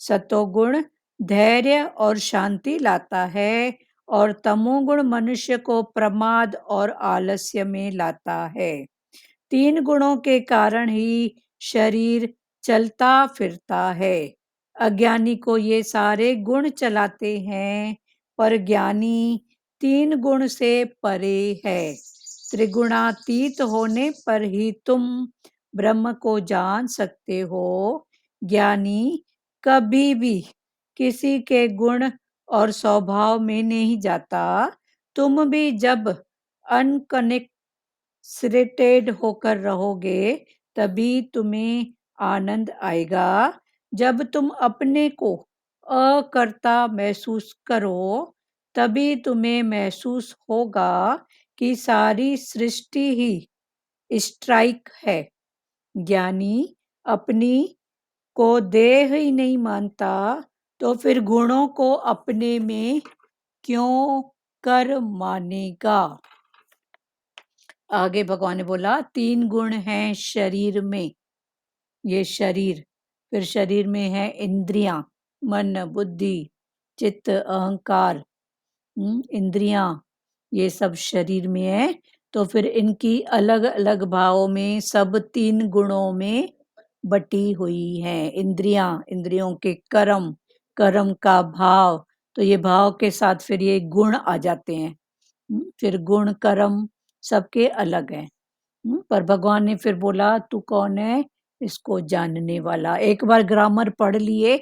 सतोगुण धैर्य और शांति लाता है, और तमोगुण मनुष्य को प्रमाद और आलस्य में लाता है। 3 गुणों के कारण ही शरीर चलता फिरता है। अज्ञानी को ये सारे गुण चलाते हैं, पर ज्ञानी 3 गुण से परे है। त्रिगुणातीत होने पर ही तुम ब्रह्म को जान सकते हो। ज्ञानी कभी भी किसी के गुण और स्वभाव में नहीं जाता। तुम भी जब अनकनेक्टेड होकर रहोगे तभी तुम्हें आनंद आएगा। जब तुम अपने को अकर्ता महसूस करो तभी तुम्हें महसूस होगा कि सारी सृष्टि ही स्ट्राइक है। ज्ञानी अपनी को देह ही नहीं मानता तो फिर गुणों को अपने में क्यों कर मानेगा। आगे भगवान ने बोला 3 गुण हैं शरीर में, ये शरीर, फिर शरीर में है इंद्रियां, मन बुद्धि चित्त अहंकार, इंद्रियां, ये सब शरीर में है। तो फिर इनकी अलग अलग भावों में सब 3 गुणों में बटी हुई हैं। इंद्रियां, इंद्रियों के कर्म, कर्म का भाव, तो ये भाव के साथ फिर ये गुण आ जाते हैं। फिर गुण कर्म सबके अलग हैं। पर भगवान ने फिर बोला तू कौन है, इसको जानने वाला। एक बार ग्रामर पढ़ लिए,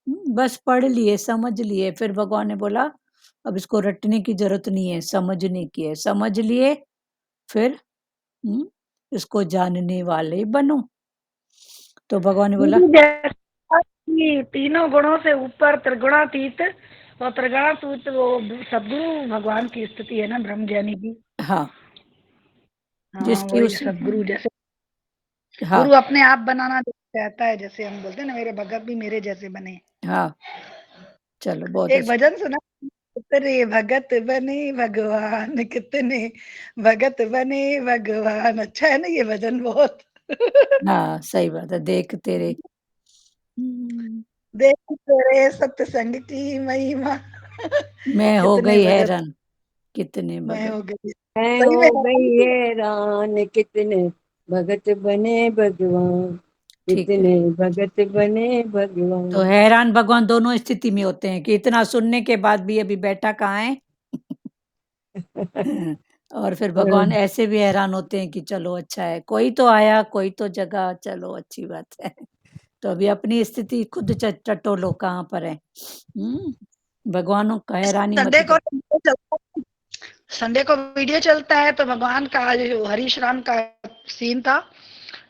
बस पढ़ लिए, समझ लिए, फिर भगवान ने बोला अब इसको रटने की जरूरत नहीं है, समझने की है। समझ लिए, फिर इसको जानने वाले बनो। तो भगवान ने बोला जैसा कि तीनों गुणों से ऊपर त्रिगुणातीत, और त्रिगुणातीत वो सदगुरु भगवान की स्थिति है ना, ब्रह्म ज्ञानी की। हाँ, हाँ जिसकी वही उस सदगुरु, जैसे हाँ गुरु अपने आप बनाना चाहता है, जैसे हम बोलते हैं ना, मेरे भगत भी मेरे जैसे बने। हाँ, चलो बहुत एक अच्छा। भजन सुना, कितने भगत बने भगवान, कितने भगत बने भगवान। अच्छा है ना ये भजन बहुत। हाँ सही बात है, देख तेरे हम्म, देख तेरे सत्संग की महिमा, मैं हो कितने गई भगत हैरान, कितने मैं भगत। हो गई। मैं सही में हो गई हैरान थी। हैरान, कितने भगत बने भगवान, ठीक है, कितने भगत बने तो भगवान। हैरान भगवान दोनों स्थिति में होते हैं कि इतना सुनने के बाद भी अभी बैठा कहाँ है। और फिर भगवान ऐसे भी हैरान होते हैं कि चलो अच्छा है, कोई तो आया, कोई तो जगह, चलो अच्छी बात है। तो अभी अपनी स्थिति खुद टटोलो कहाँ पर है। भगवानों का हैरानी मत संडे को करो। वीडियो चलता है, संडे को वीडियो चलता है, तो भगवान का जो हरीश राम का सीन था,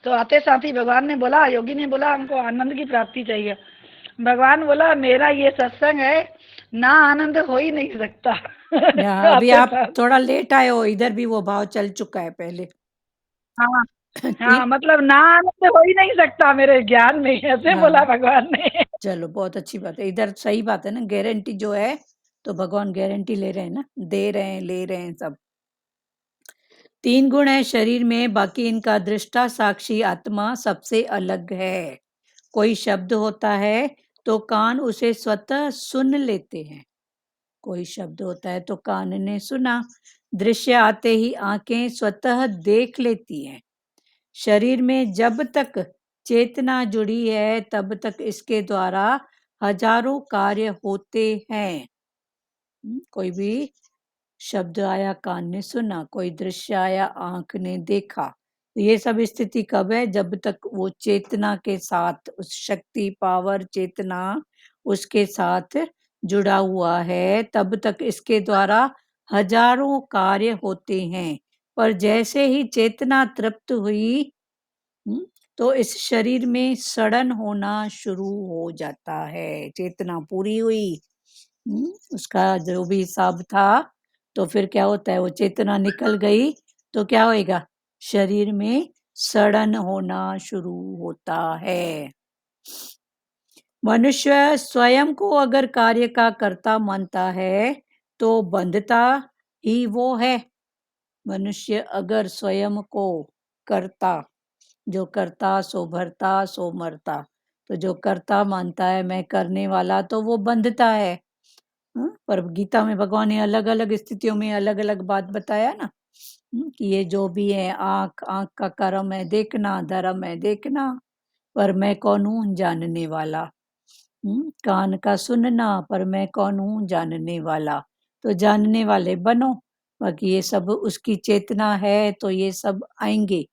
तो आते साथ ही भगवान ने बोला, योगी ने बोला हमको आनंद की प्राप्ति चाहिए। भगवान बोला मेरा ये सत्संग है, ना आनंद हो ही नहीं सकता। यहाँ अभी आते आप साथ। थोड़ा लेट आए हो, इधर भी वो भाव चल चुका है पहले। हाँ हाँ, ठीक, मतलब ना आनंद हो ही नहीं सकता मेरे ज्ञान में, ऐसे बोला हाँ भगवान ने। चलो बहुत अच्छी बात है, इधर सही बात है ना, गारंटी जो है, तो भगवान गारंटी ले रहे हैं ना, दे रहे हैं, ले रहे हैं सब। 3 गुण है शरीर में, बाकी इनका दृष्टा साक्षी आत्मा सबसे अलग है। कोई शब्द होता है तो कान उसे स्वतः सुन लेते हैं, कोई शब्द होता है तो कान ने सुना। दृश्य आते ही आंखें स्वतः देख लेती हैं। शरीर में जब तक चेतना जुड़ी है तब तक इसके द्वारा हजारों कार्य होते हैं। कोई भी शब्द आया कान ने सुना, कोई दृश्य आया आंख ने देखा, तो ये सब स्थिति कब है, जब तक वो चेतना के साथ, उस शक्ति पावर चेतना उसके साथ जुड़ा हुआ है, तब तक इसके द्वारा हजारों कार्य होते हैं। पर जैसे ही चेतना तृप्त हुई, तो इस शरीर में सड़न होना शुरू हो जाता है। चेतना पूरी हुई, उसका जो भी हिसाब था, तो फिर क्या होता है, वो चेतना निकल गई तो क्या होएगा, शरीर में सड़न होना शुरू होता है। मनुष्य स्वयं को अगर कार्य का कर्ता मानता है तो बंधता ही वो है। मनुष्य अगर स्वयं को कर्ता, जो करता सो भरता सो मरता, तो जो करता मानता है मैं करने वाला, तो वो बंधता है। पर गीता में भगवान ने अलग अलग स्थितियों में अलग अलग बात बताया ना, कि ये जो भी है, आंख आंख का कर्म है देखना, धर्म है देखना, पर मैं कौन हूँ जानने वाला। कान का सुनना, पर मैं कौन हूँ जानने वाला। तो जानने वाले बनो, बाकी ये सब उसकी चेतना है तो ये सब आएंगे।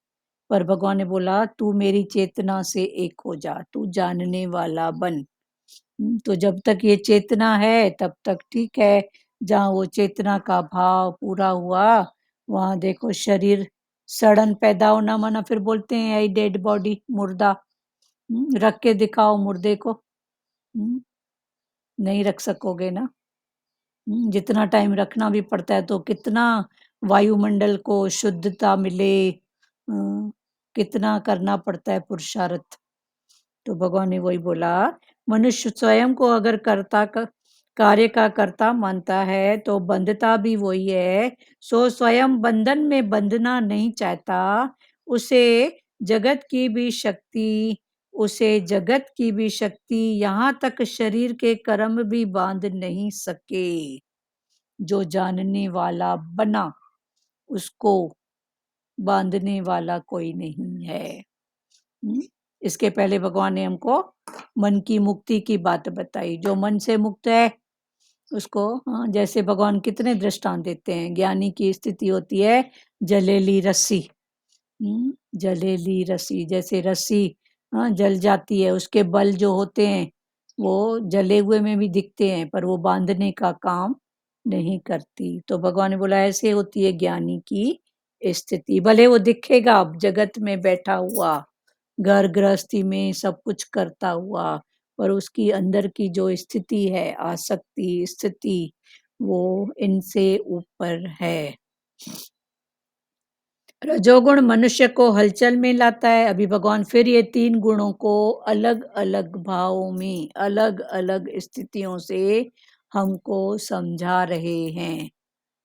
पर भगवान ने बोला तू मेरी चेतना से एक हो जा, तू जानने वाला बन। तो जब तक ये चेतना है तब तक ठीक है, जहाँ वो चेतना का भाव पूरा हुआ, वहां देखो शरीर सड़न पैदा होना, माना फिर बोलते हैं आई डेड बॉडी, मुर्दा। रख के दिखाओ मुर्दे को, नहीं रख सकोगे ना। जितना टाइम रखना भी पड़ता है, तो कितना वायुमंडल को शुद्धता मिले, कितना करना पड़ता है पुरुषार्थ। तो भगवान ने वही बोला, मनुष्य स्वयं को अगर कार्य का कर्ता मानता है तो बंधता भी वही है। सो स्वयं बंधन में बंधना नहीं चाहता, उसे जगत की भी शक्ति, उसे जगत की भी शक्ति यहाँ तक शरीर के कर्म भी बांध नहीं सके। जो जानने वाला बना, उसको बांधने वाला कोई नहीं है। इसके पहले भगवान ने हमको मन की मुक्ति की बात बताई। जो मन से मुक्त है उसको, जैसे भगवान कितने दृष्टांत देते हैं। ज्ञानी की स्थिति होती है जलेली रस्सी। जलेली रस्सी, जैसे रस्सी जल जाती है, उसके बल जो होते हैं वो जले हुए में भी दिखते हैं, पर वो बांधने का काम नहीं करती। तो भगवान ने बोला ऐसे होती है ज्ञानी की स्थिति। भले वो दिखेगा जगत में बैठा हुआ, घर गृहस्थी में सब कुछ करता हुआ, पर उसकी अंदर की जो स्थिति है, आसक्ति स्थिति, वो इनसे ऊपर है। रजोगुण मनुष्य को हलचल में लाता है। अभी भगवान फिर ये 3 गुणों को अलग अलग भावों में, अलग अलग स्थितियों से हमको समझा रहे हैं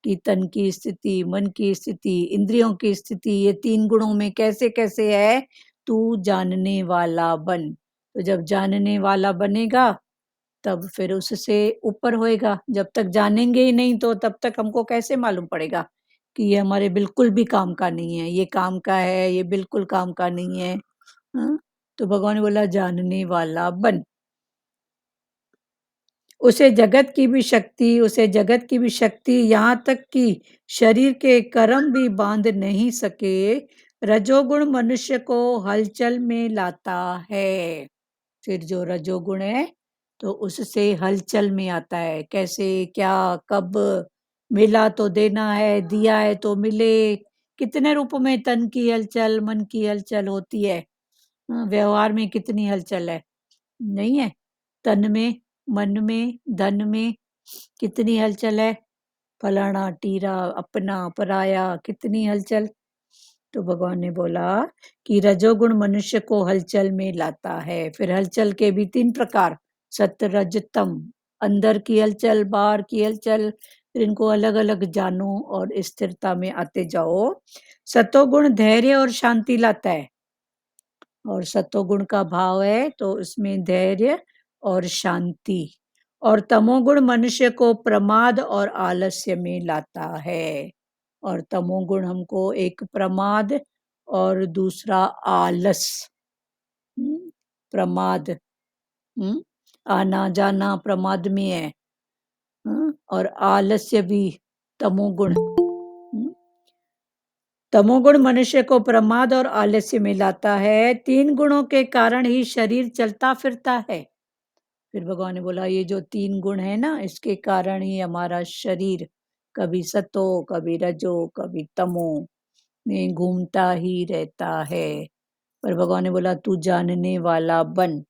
कि तन की स्थिति, मन की स्थिति, इंद्रियों की स्थिति, ये 3 गुणों में कैसे कैसे है। तू जानने वाला बन। तो जब जानने वाला बनेगा तब फिर उससे ऊपर होएगा। जब तक जानेंगे ही नहीं तो तब तक हमको कैसे मालूम पड़ेगा कि ये हमारे बिल्कुल भी काम का नहीं है, ये काम का है, ये बिल्कुल काम का नहीं है। तो भगवान ने बोला जानने वाला बन। उसे जगत की भी शक्ति, यहाँ तक कि शरीर के कर्म भी बांध नहीं सके। रजोगुण मनुष्य को हलचल में लाता है। फिर जो रजोगुण है तो उससे हलचल में आता है। कैसे, क्या, कब, मिला तो देना है, दिया है तो मिले। कितने रूपों में तन की हलचल, मन की हलचल होती है। व्यवहार में कितनी हलचल है, नहीं है? तन में, मन में, धन में कितनी हलचल है। फलाना टीरा, अपना पराया, कितनी हलचल। तो भगवान ने बोला कि रजोगुण मनुष्य को हलचल में लाता है। फिर हलचल के भी 3 प्रकार, सत रज तम। अंदर की हलचल, बाहर की हलचल, फिर इनको अलग अलग जानो और स्थिरता में आते जाओ। सतोगुण धैर्य और शांति लाता है, और सतोगुण का भाव है तो उसमें धैर्य और शांति। और तमोगुण मनुष्य को प्रमाद और आलस्य में लाता है। और तमोगुण हमको एक प्रमाद और दूसरा आलस, प्रमाद, आना जाना प्रमाद में है, और आलस्य भी तमोगुण। तमोगुण मनुष्य को प्रमाद और आलस्य में लाता है। 3 गुणों के कारण ही शरीर चलता फिरता है। फिर भगवान ने बोला ये जो 3 गुण है ना, इसके कारण ही हमारा शरीर कभी सतो, कभी रजो, कभी तमो में घूमता ही रहता है। पर भगवान ने बोला तू जानने वाला बन।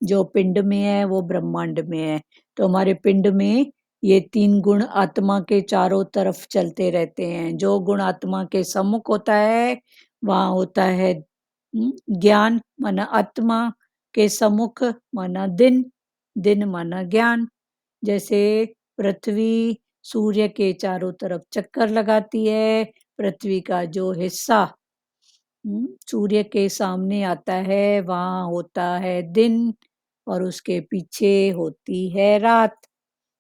जो पिंड में है वो ब्रह्मांड में है। तो हमारे पिंड में ये 3 गुण आत्मा के चारों तरफ चलते रहते हैं। जो गुण आत्मा के सम्मुख होता है वहां होता है ज्ञान, माना आत्मा के सम्मुख माना दिन, दिन माना ज्ञान। जैसे पृथ्वी सूर्य के चारों तरफ चक्कर लगाती है, पृथ्वी का जो हिस्सा सूर्य के सामने आता है वहां होता है दिन, और उसके पीछे होती है रात।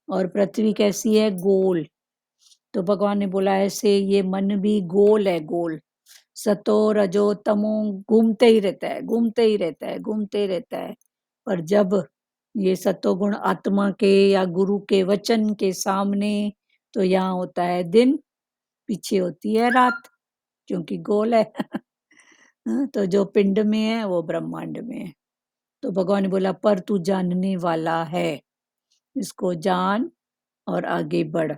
और पृथ्वी कैसी है, गोल। तो भगवान ने बोला ऐसे ये मन भी गोल है, गोल। सतो रजो तमो घूमते ही रहता है, घूमते ही रहता है, घूमते ही रहता है। पर जब ये सतोगुण आत्मा के या गुरु के वचन के सामने, तो यहाँ होता है दिन, पीछे होती है रात, क्योंकि गोल है। तो जो पिंड में है वो ब्रह्मांड में है। तो भगवान ने बोला पर तू जानने वाला है, इसको जान और आगे बढ़।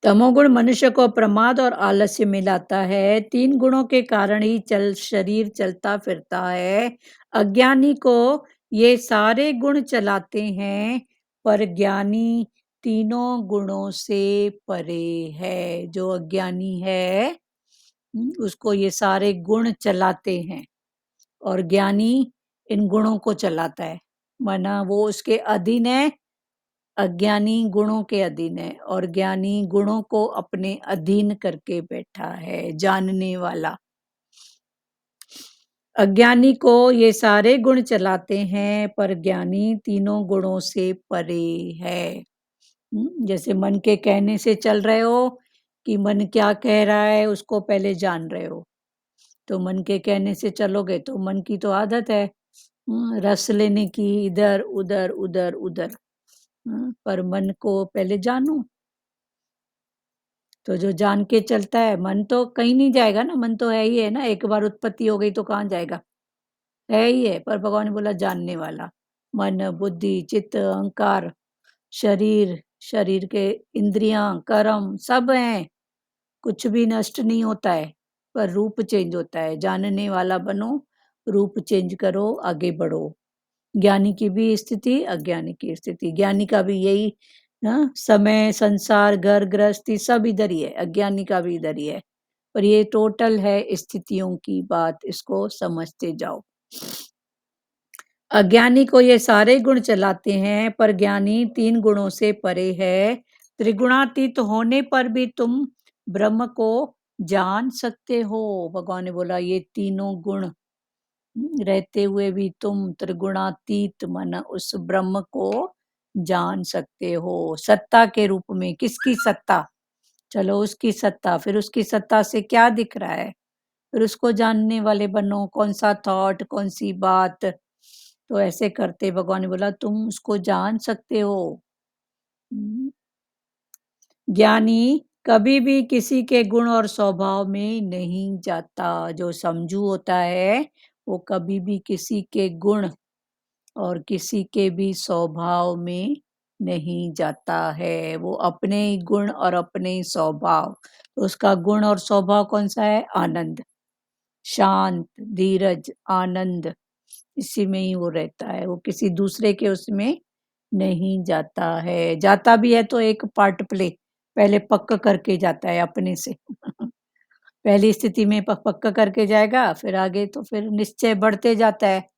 तमोगुण मनुष्य को प्रमाद और आलस्य में लाता है। 3 गुणों के कारण ही शरीर चलता फिरता है। अज्ञानी को ये सारे गुण चलाते हैं, पर ज्ञानी तीनों गुणों से परे है। जो अज्ञानी है उसको ये सारे गुण चलाते हैं, और ज्ञानी इन गुणों को चलाता है, माना वो उसके अधीन है। अज्ञानी गुणों के अधीन है और ज्ञानी गुणों को अपने अधीन करके बैठा है, जानने वाला। अज्ञानी को ये सारे गुण चलाते हैं, पर ज्ञानी तीनों गुणों से परे है। जैसे मन के कहने से चल रहे हो कि मन क्या कह रहा है उसको पहले जान रहे हो, तो मन के कहने से चलोगे तो मन की तो आदत है रस लेने की, इधर उधर उधर उधर। पर मन को पहले जानो। तो जो जान के चलता है, मन तो कहीं नहीं जाएगा ना, मन तो है ही है ना, एक बार उत्पत्ति हो गई तो कहाँ जाएगा, है ही है। पर भगवान ने बोला जानने वाला। मन, बुद्धि, चित्त, अहंकार, शरीर, शरीर के इंद्रियां, कर्म सब हैं, कुछ भी नष्ट नहीं होता है, पर रूप चेंज होता है। जानने वाला बनो, रूप चेंज करो, आगे बढ़ो। ज्ञानी की भी स्थिति, अज्ञानी की स्थिति। ज्ञानी का भी यही ना, समय, संसार, घर गृहस्थी सब इधर ही है, अज्ञानी का भी इधर ही है। पर ये टोटल है स्थितियों की बात, इसको समझते जाओ। अज्ञानी को ये सारे गुण चलाते हैं, पर ज्ञानी 3 गुणों से परे है। त्रिगुणातीत होने पर भी तुम ब्रह्म को जान सकते हो। भगवान ने बोला ये तीनों गुण रहते हुए भी तुम त्रिगुणातीत मन उस ब्रह्म को जान सकते हो। सत्ता के रूप में। किसकी सत्ता? चलो उसकी सत्ता। फिर उसकी सत्ता से क्या दिख रहा है, फिर उसको जानने वाले बनो। कौन सा थॉट, कौन सी बात। तो ऐसे करते भगवान ने बोला तुम उसको जान सकते हो। ज्ञानी कभी भी किसी के गुण और स्वभाव में नहीं जाता। जो समझू होता है वो कभी भी किसी के गुण और किसी के भी स्वभाव में नहीं जाता है। वो अपने ही गुण और अपने ही स्वभाव। तो उसका गुण और स्वभाव कौन सा है? आनंद, शांत, धीरज, आनंद, इसी में ही वो रहता है। वो किसी दूसरे के उसमें नहीं जाता है। जाता भी है तो एक पार्ट प्ले पहले पक्का करके जाता है अपने से। पहली स्थिति में पक्का करके जाएगा, फिर आगे तो फिर निश्चय बढ़ते जाता है।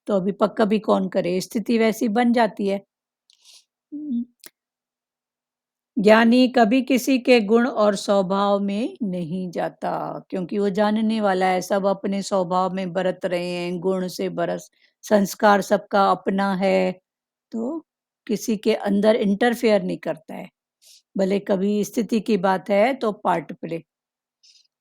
तो अभी पक्का भी कौन करे, स्थिति वैसी बन जाती है। ज्ञानी कभी किसी के गुण और स्वभाव में नहीं जाता, क्योंकि वो जानने वाला है। सब अपने स्वभाव में बरत रहे हैं, गुण से बरस, संस्कार सबका अपना है, तो किसी के अंदर इंटरफेयर नहीं करता है। भले कभी स्थिति की बात है तो पार्ट प्ले,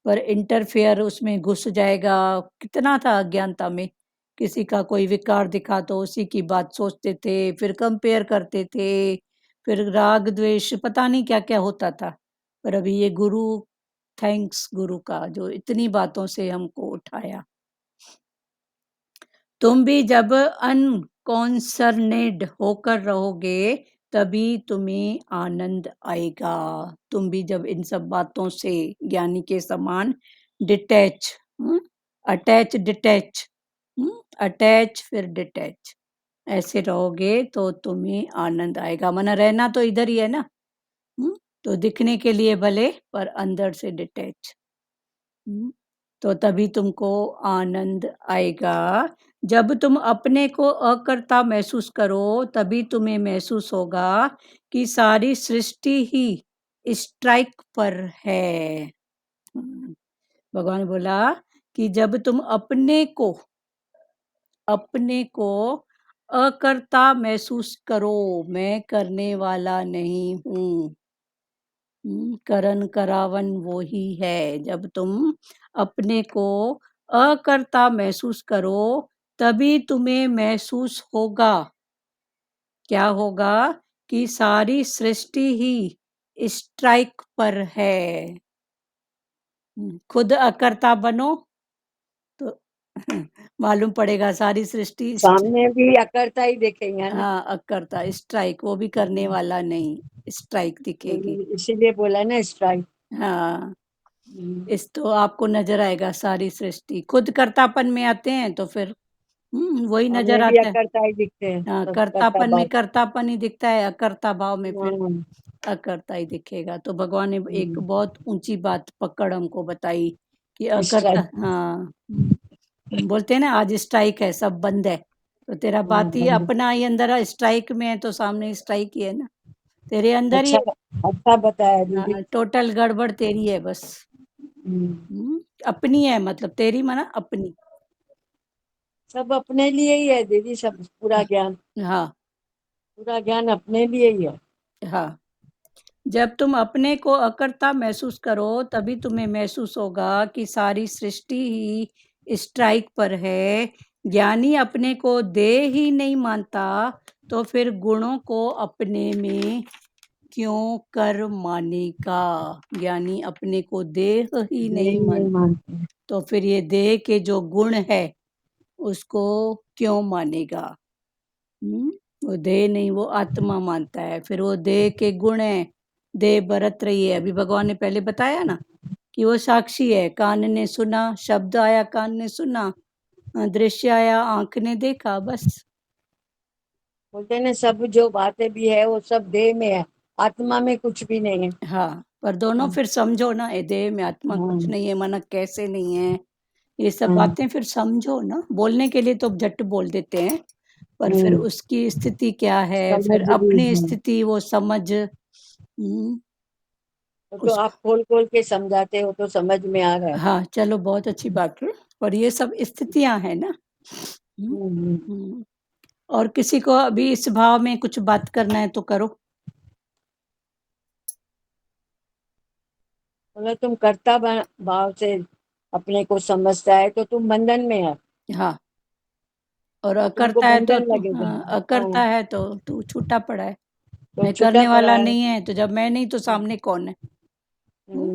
पर इंटरफेयर उसमें घुस जाएगा। कितना था अज्ञानता में, किसी का कोई विकार दिखा तो उसी की बात सोचते थे, फिर कंपेयर करते थे, फिर राग द्वेष पता नहीं क्या क्या होता था। पर अभी ये गुरु, थैंक्स गुरु का जो इतनी बातों से हमको उठाया। तुम भी जब अनकॉन्सर्नेड होकर रहोगे तभी तुम्हें आनंद आएगा। तुम भी जब इन सब बातों से ज्ञानी के समान डिटैच, अटैच डिटैच, अटैच फिर डिटैच, ऐसे रहोगे तो तुम्हें आनंद आएगा। माना रहना तो इधर ही है ना, तो दिखने के लिए भले, पर अंदर से डिटैच। तो तभी तुमको आनंद आएगा। जब तुम अपने को अकर्ता महसूस करो तभी तुम्हें महसूस होगा कि सारी सृष्टि ही स्ट्राइक पर है। भगवान बोला कि जब तुम अपने को अकर्ता महसूस करो, मैं करने वाला नहीं हूँ, करन करावन वो ही है। जब तुम अपने को अकर्ता महसूस करो तभी तुम्हें महसूस होगा, क्या होगा, कि सारी सृष्टि ही स्ट्राइक पर है। खुद अकर्ता बनो तो मालूम पड़ेगा सारी सृष्टि सामने भी अकर्ता ही देखेंगे ना। हाँ अकर्ता, स्ट्राइक, वो भी करने वाला नहीं, स्ट्राइक दिखेगी। इसीलिए बोला ना स्ट्राइक। हाँ इस तो आपको नजर आएगा सारी सृष्टि। खुद कर्तापन में आते हैं तो फिर वही नजर हमें भी आता है। अकर्ता ही दिखते हैं। हाँ सब कर्तापन में कर्ता कर्तापन ही दिखता है, अकर्ता भाव में फिर बात। अकर्ता ही दिखेगा। तो भगवान ने एक बहुत ऊंची बात पकड़ हमको बताई कि अकर्ता, स्ट्राइक। हाँ बोलते हैं ना आज स्ट्राइक है, सब बंद है, तो तेरा बात ही अपना ही अंदर स्ट्राइक में है, तो सामने स्ट्राइक ही है ना, तेरे अंदर ही अच्छा बताया दीदी। है। टोटल गड़बड़ तेरी है बस। अपनी है, मतलब तेरी माना अपनी। सब अपने लिए ही है दीदी, सब पूरा ज्ञान, हाँ पूरा ज्ञान अपने लिए ही है। हाँ जब तुम अपने को अकर्ता महसूस करो तभी तुम्हें महसूस होगा कि सारी सृष्टि ही स्ट्राइक पर है। ज्ञानी अपने को देह ही नहीं मानता तो फिर गुणों को अपने में क्यों कर मानेगा। ज्ञानी अपने को देह ही नहीं मानता तो फिर ये देह के जो गुण है उसको क्यों मानेगा। वो देह नहीं, वो आत्मा मानता है। फिर वो देह के गुण है, देह बरत रही है। अभी भगवान ने पहले बताया ना कि वो साक्षी है। कान ने सुना, शब्द आया कान ने सुना, दृश्य आया आंख ने देखा, बस। बोलते हैं ना, सब जो बातें भी है वो सब देह में है, आत्मा में कुछ भी नहीं है। हाँ, पर दोनों फिर समझो ना, ये देह में आत्मा कुछ नहीं है, मन कैसे नहीं है, ये सब बातें फिर समझो ना। बोलने के लिए तो झट बोल देते हैं, पर फिर उसकी स्थिति क्या है, फिर अपनी स्थिति वो समझ। तो आप खोल खोल के समझाते हो तो समझ में आ रहा है। हाँ, चलो बहुत अच्छी बात है। और ये सब स्थितियां है ना। और किसी को अभी इस भाव में कुछ बात करना है तो करो। बोला तुम कर्ता भाव से अपने को समझता है तो तुम बंधन में है। हाँ, और तुमको अकर्ता है तो बंधन लगेगा। अकर्ता है तो तू छूटा पड़ा है। तो मैं छूटा करने पड़ा वाला है। नहीं है, तो जब मैं नहीं तो सामने कौन है।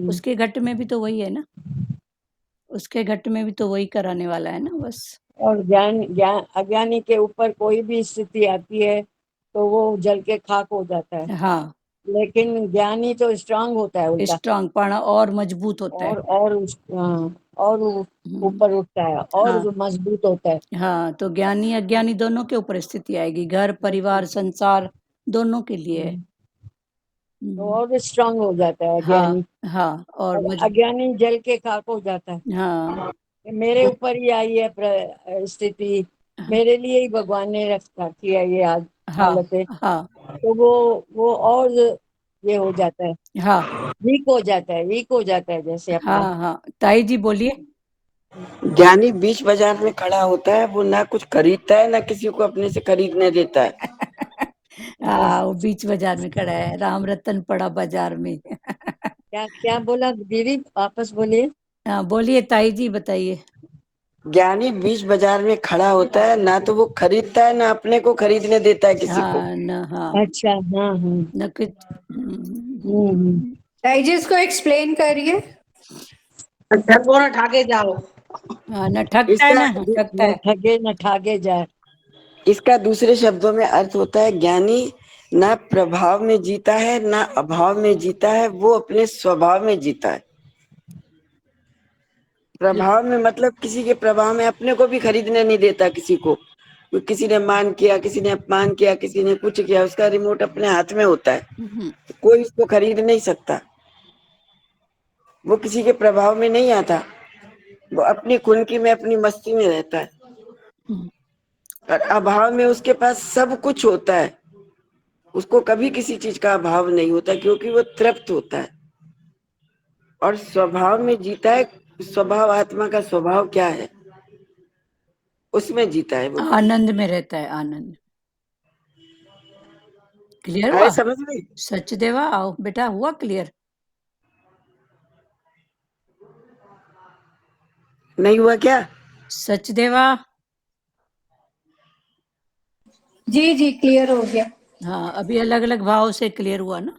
उसके घट में भी तो वही है ना, उसके घट में भी तो वही कराने वाला है ना, बस। और अज्ञानी के ऊपर कोई भी स्थिति आती है तो वो जल के खाक हो जाता है। हाँ, लेकिन ज्ञानी तो स्ट्रांग होता है, उल्टा स्ट्रांग पाना और मजबूत होता है। और ऊपर उठता है और हाँ, मजबूत होता है। हाँ, तो ज्ञानी अज्ञानी दोनों के ऊपर स्थिति आएगी, घर परिवार संसार दोनों के लिए है। तो और स्ट्रांग हो जाता है हाँ, अज्ञानी। हाँ, और और अज्ञानी जल के खाक हो जाता है। हाँ, मेरे ऊपर ही आई है स्थिति, मेरे लिए ही भगवान ने रखी है ये हाँ, हालतें। हाँ, तो वो और ये हो जाता है, हाँ, वीक हो जाता है, वीक हो जाता है जैसे अपना। हाँ, हाँ, ताई जी बोलिए। ज्ञानी बीच बाजार में खड़ा होता है, वो ना कुछ खरीदता है ना किसी को अपने से खरीदने देता है। हाँ, वो बीच बाजार में खड़ा है, राम रतन पड़ा बाजार में। क्या क्या बोला दीदी, वापस बोलिए। हाँ, बोलिए ताई जी, बताइए। ज्ञानी बीच बाजार में खड़ा होता है, ना तो वो खरीदता है ना अपने को खरीदने देता है किसी को। हाँ न, हाँ अच्छा, हाँ हाँ। न कुछ। ताई जी इसको एक्सप्लेन करिए। ठगो न ठाके जाओ। हाँ, न ठगता है ना, ठगता न है। ठगे न ठागे जाए। इसका दूसरे शब्दों में अर्थ होता है, ज्ञानी ना प्रभाव में जीता है ना अभाव में जीता है, वो अपने स्वभाव में जीता है। प्रभाव में मतलब किसी के प्रभाव में अपने को भी खरीदने नहीं देता किसी को। किसी ने मान किया, किसी ने अपमान किया, किसी ने कुछ किया, उसका रिमोट अपने हाथ में होता है, कोई उसको खरीद नहीं सकता। वो किसी के प्रभाव में नहीं आता, वो अपनी खुनकी में अपनी मस्ती में रहता है। और अभाव में उसके पास सब कुछ होता है, उसको कभी किसी चीज का अभाव नहीं होता क्योंकि वो तृप्त होता है। और स्वभाव में जीता है। स्वभाव, आत्मा का स्वभाव क्या है, उसमें जीता है वो। आनंद में रहता है, आनंद। क्लियर आए हुआ? समझ में? सचदेवा आओ बेटा, हुआ क्लियर? नहीं हुआ क्या? सचदेवा। जी जी क्लियर हो गया। हाँ, अभी अलग अलग भाव से क्लियर हुआ ना।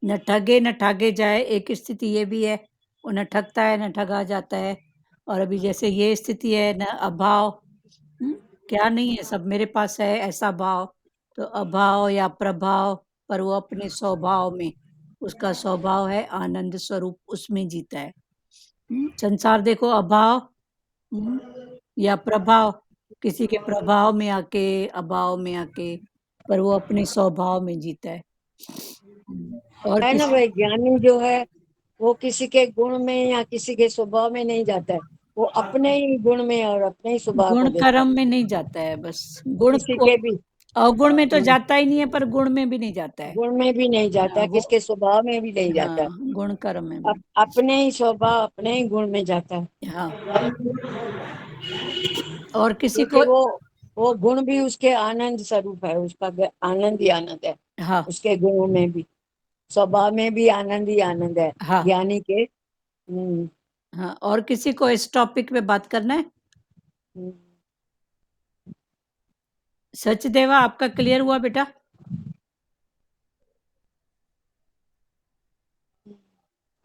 न ठगे न ठागे जाए, एक स्थिति ये भी है, वो न ठगता है न ठगा जाता है। और अभी जैसे ये स्थिति है, न अभाव, क्या नहीं है, सब मेरे पास है, ऐसा भाव। तो अभाव या प्रभाव, पर वो अपने स्वभाव में, उसका स्वभाव है आनंद स्वरूप, उसमें जीता है। संसार देखो, अभाव या प्रभाव, किसी के प्रभाव में आके, अभाव में आके, पर वो अपने स्वभाव में जीता है। और है ना किसी भाई, ज्ञानी जो है वो किसी के गुण में या किसी के स्वभाव में नहीं जाता है, वो अपने ही गुण में और अपने ही स्वभाव गुण को देखता है। कर्म में नहीं जाता है, बस गुण किसी के भी अवगुण में तो जाता ही नहीं है, पर गुण में भी नहीं जाता है। गुण में भी नहीं जाता है, वो किसके स्वभाव में भी नहीं जाता है। गुण कर्म में भी। अपने ही स्वभाव, अपने ही गुण में जाता है। हाँ, और किसी क्योंकि को वो गुण भी उसके आनंद स्वरूप है, उसका आनंद ही आनंद है हाँ, उसके गुणों में भी। स्वभाव में भी आनंद ही आनंद है हाँ ज्ञानी के। हाँ। और किसी को इस टॉपिक पे बात करना है? सचदेवा, आपका क्लियर हुआ बेटा?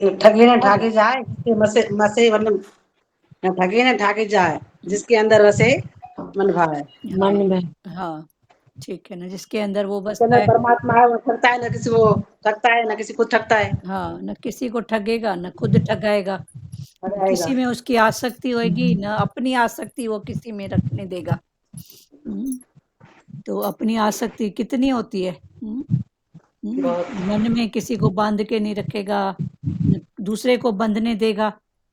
ठगे न ठाके जाए, जिसके मसे मसे मतलब ठगे न ठाके जाए, जिसके अंदर वसे मन भाए। मन में हाँ ठीक है ना, जिसके अंदर वो जिसके बसता अंदर है। परमात्मा है वो ठगता है, न किसी को ठगता है, न किसी को ठगता है। हाँ, न किसी को ठगेगा न खुद ठगाएगा, न ठगाएगा। किसी में उसकी आसक्ति होगी न अपनी आसक्ति वो किसी में रखने देगा। तो अपनी आसक्ति कितनी होती है? मन में किसी को बांध के नहीं रखेगा, न दूसरे को बंधने देगा,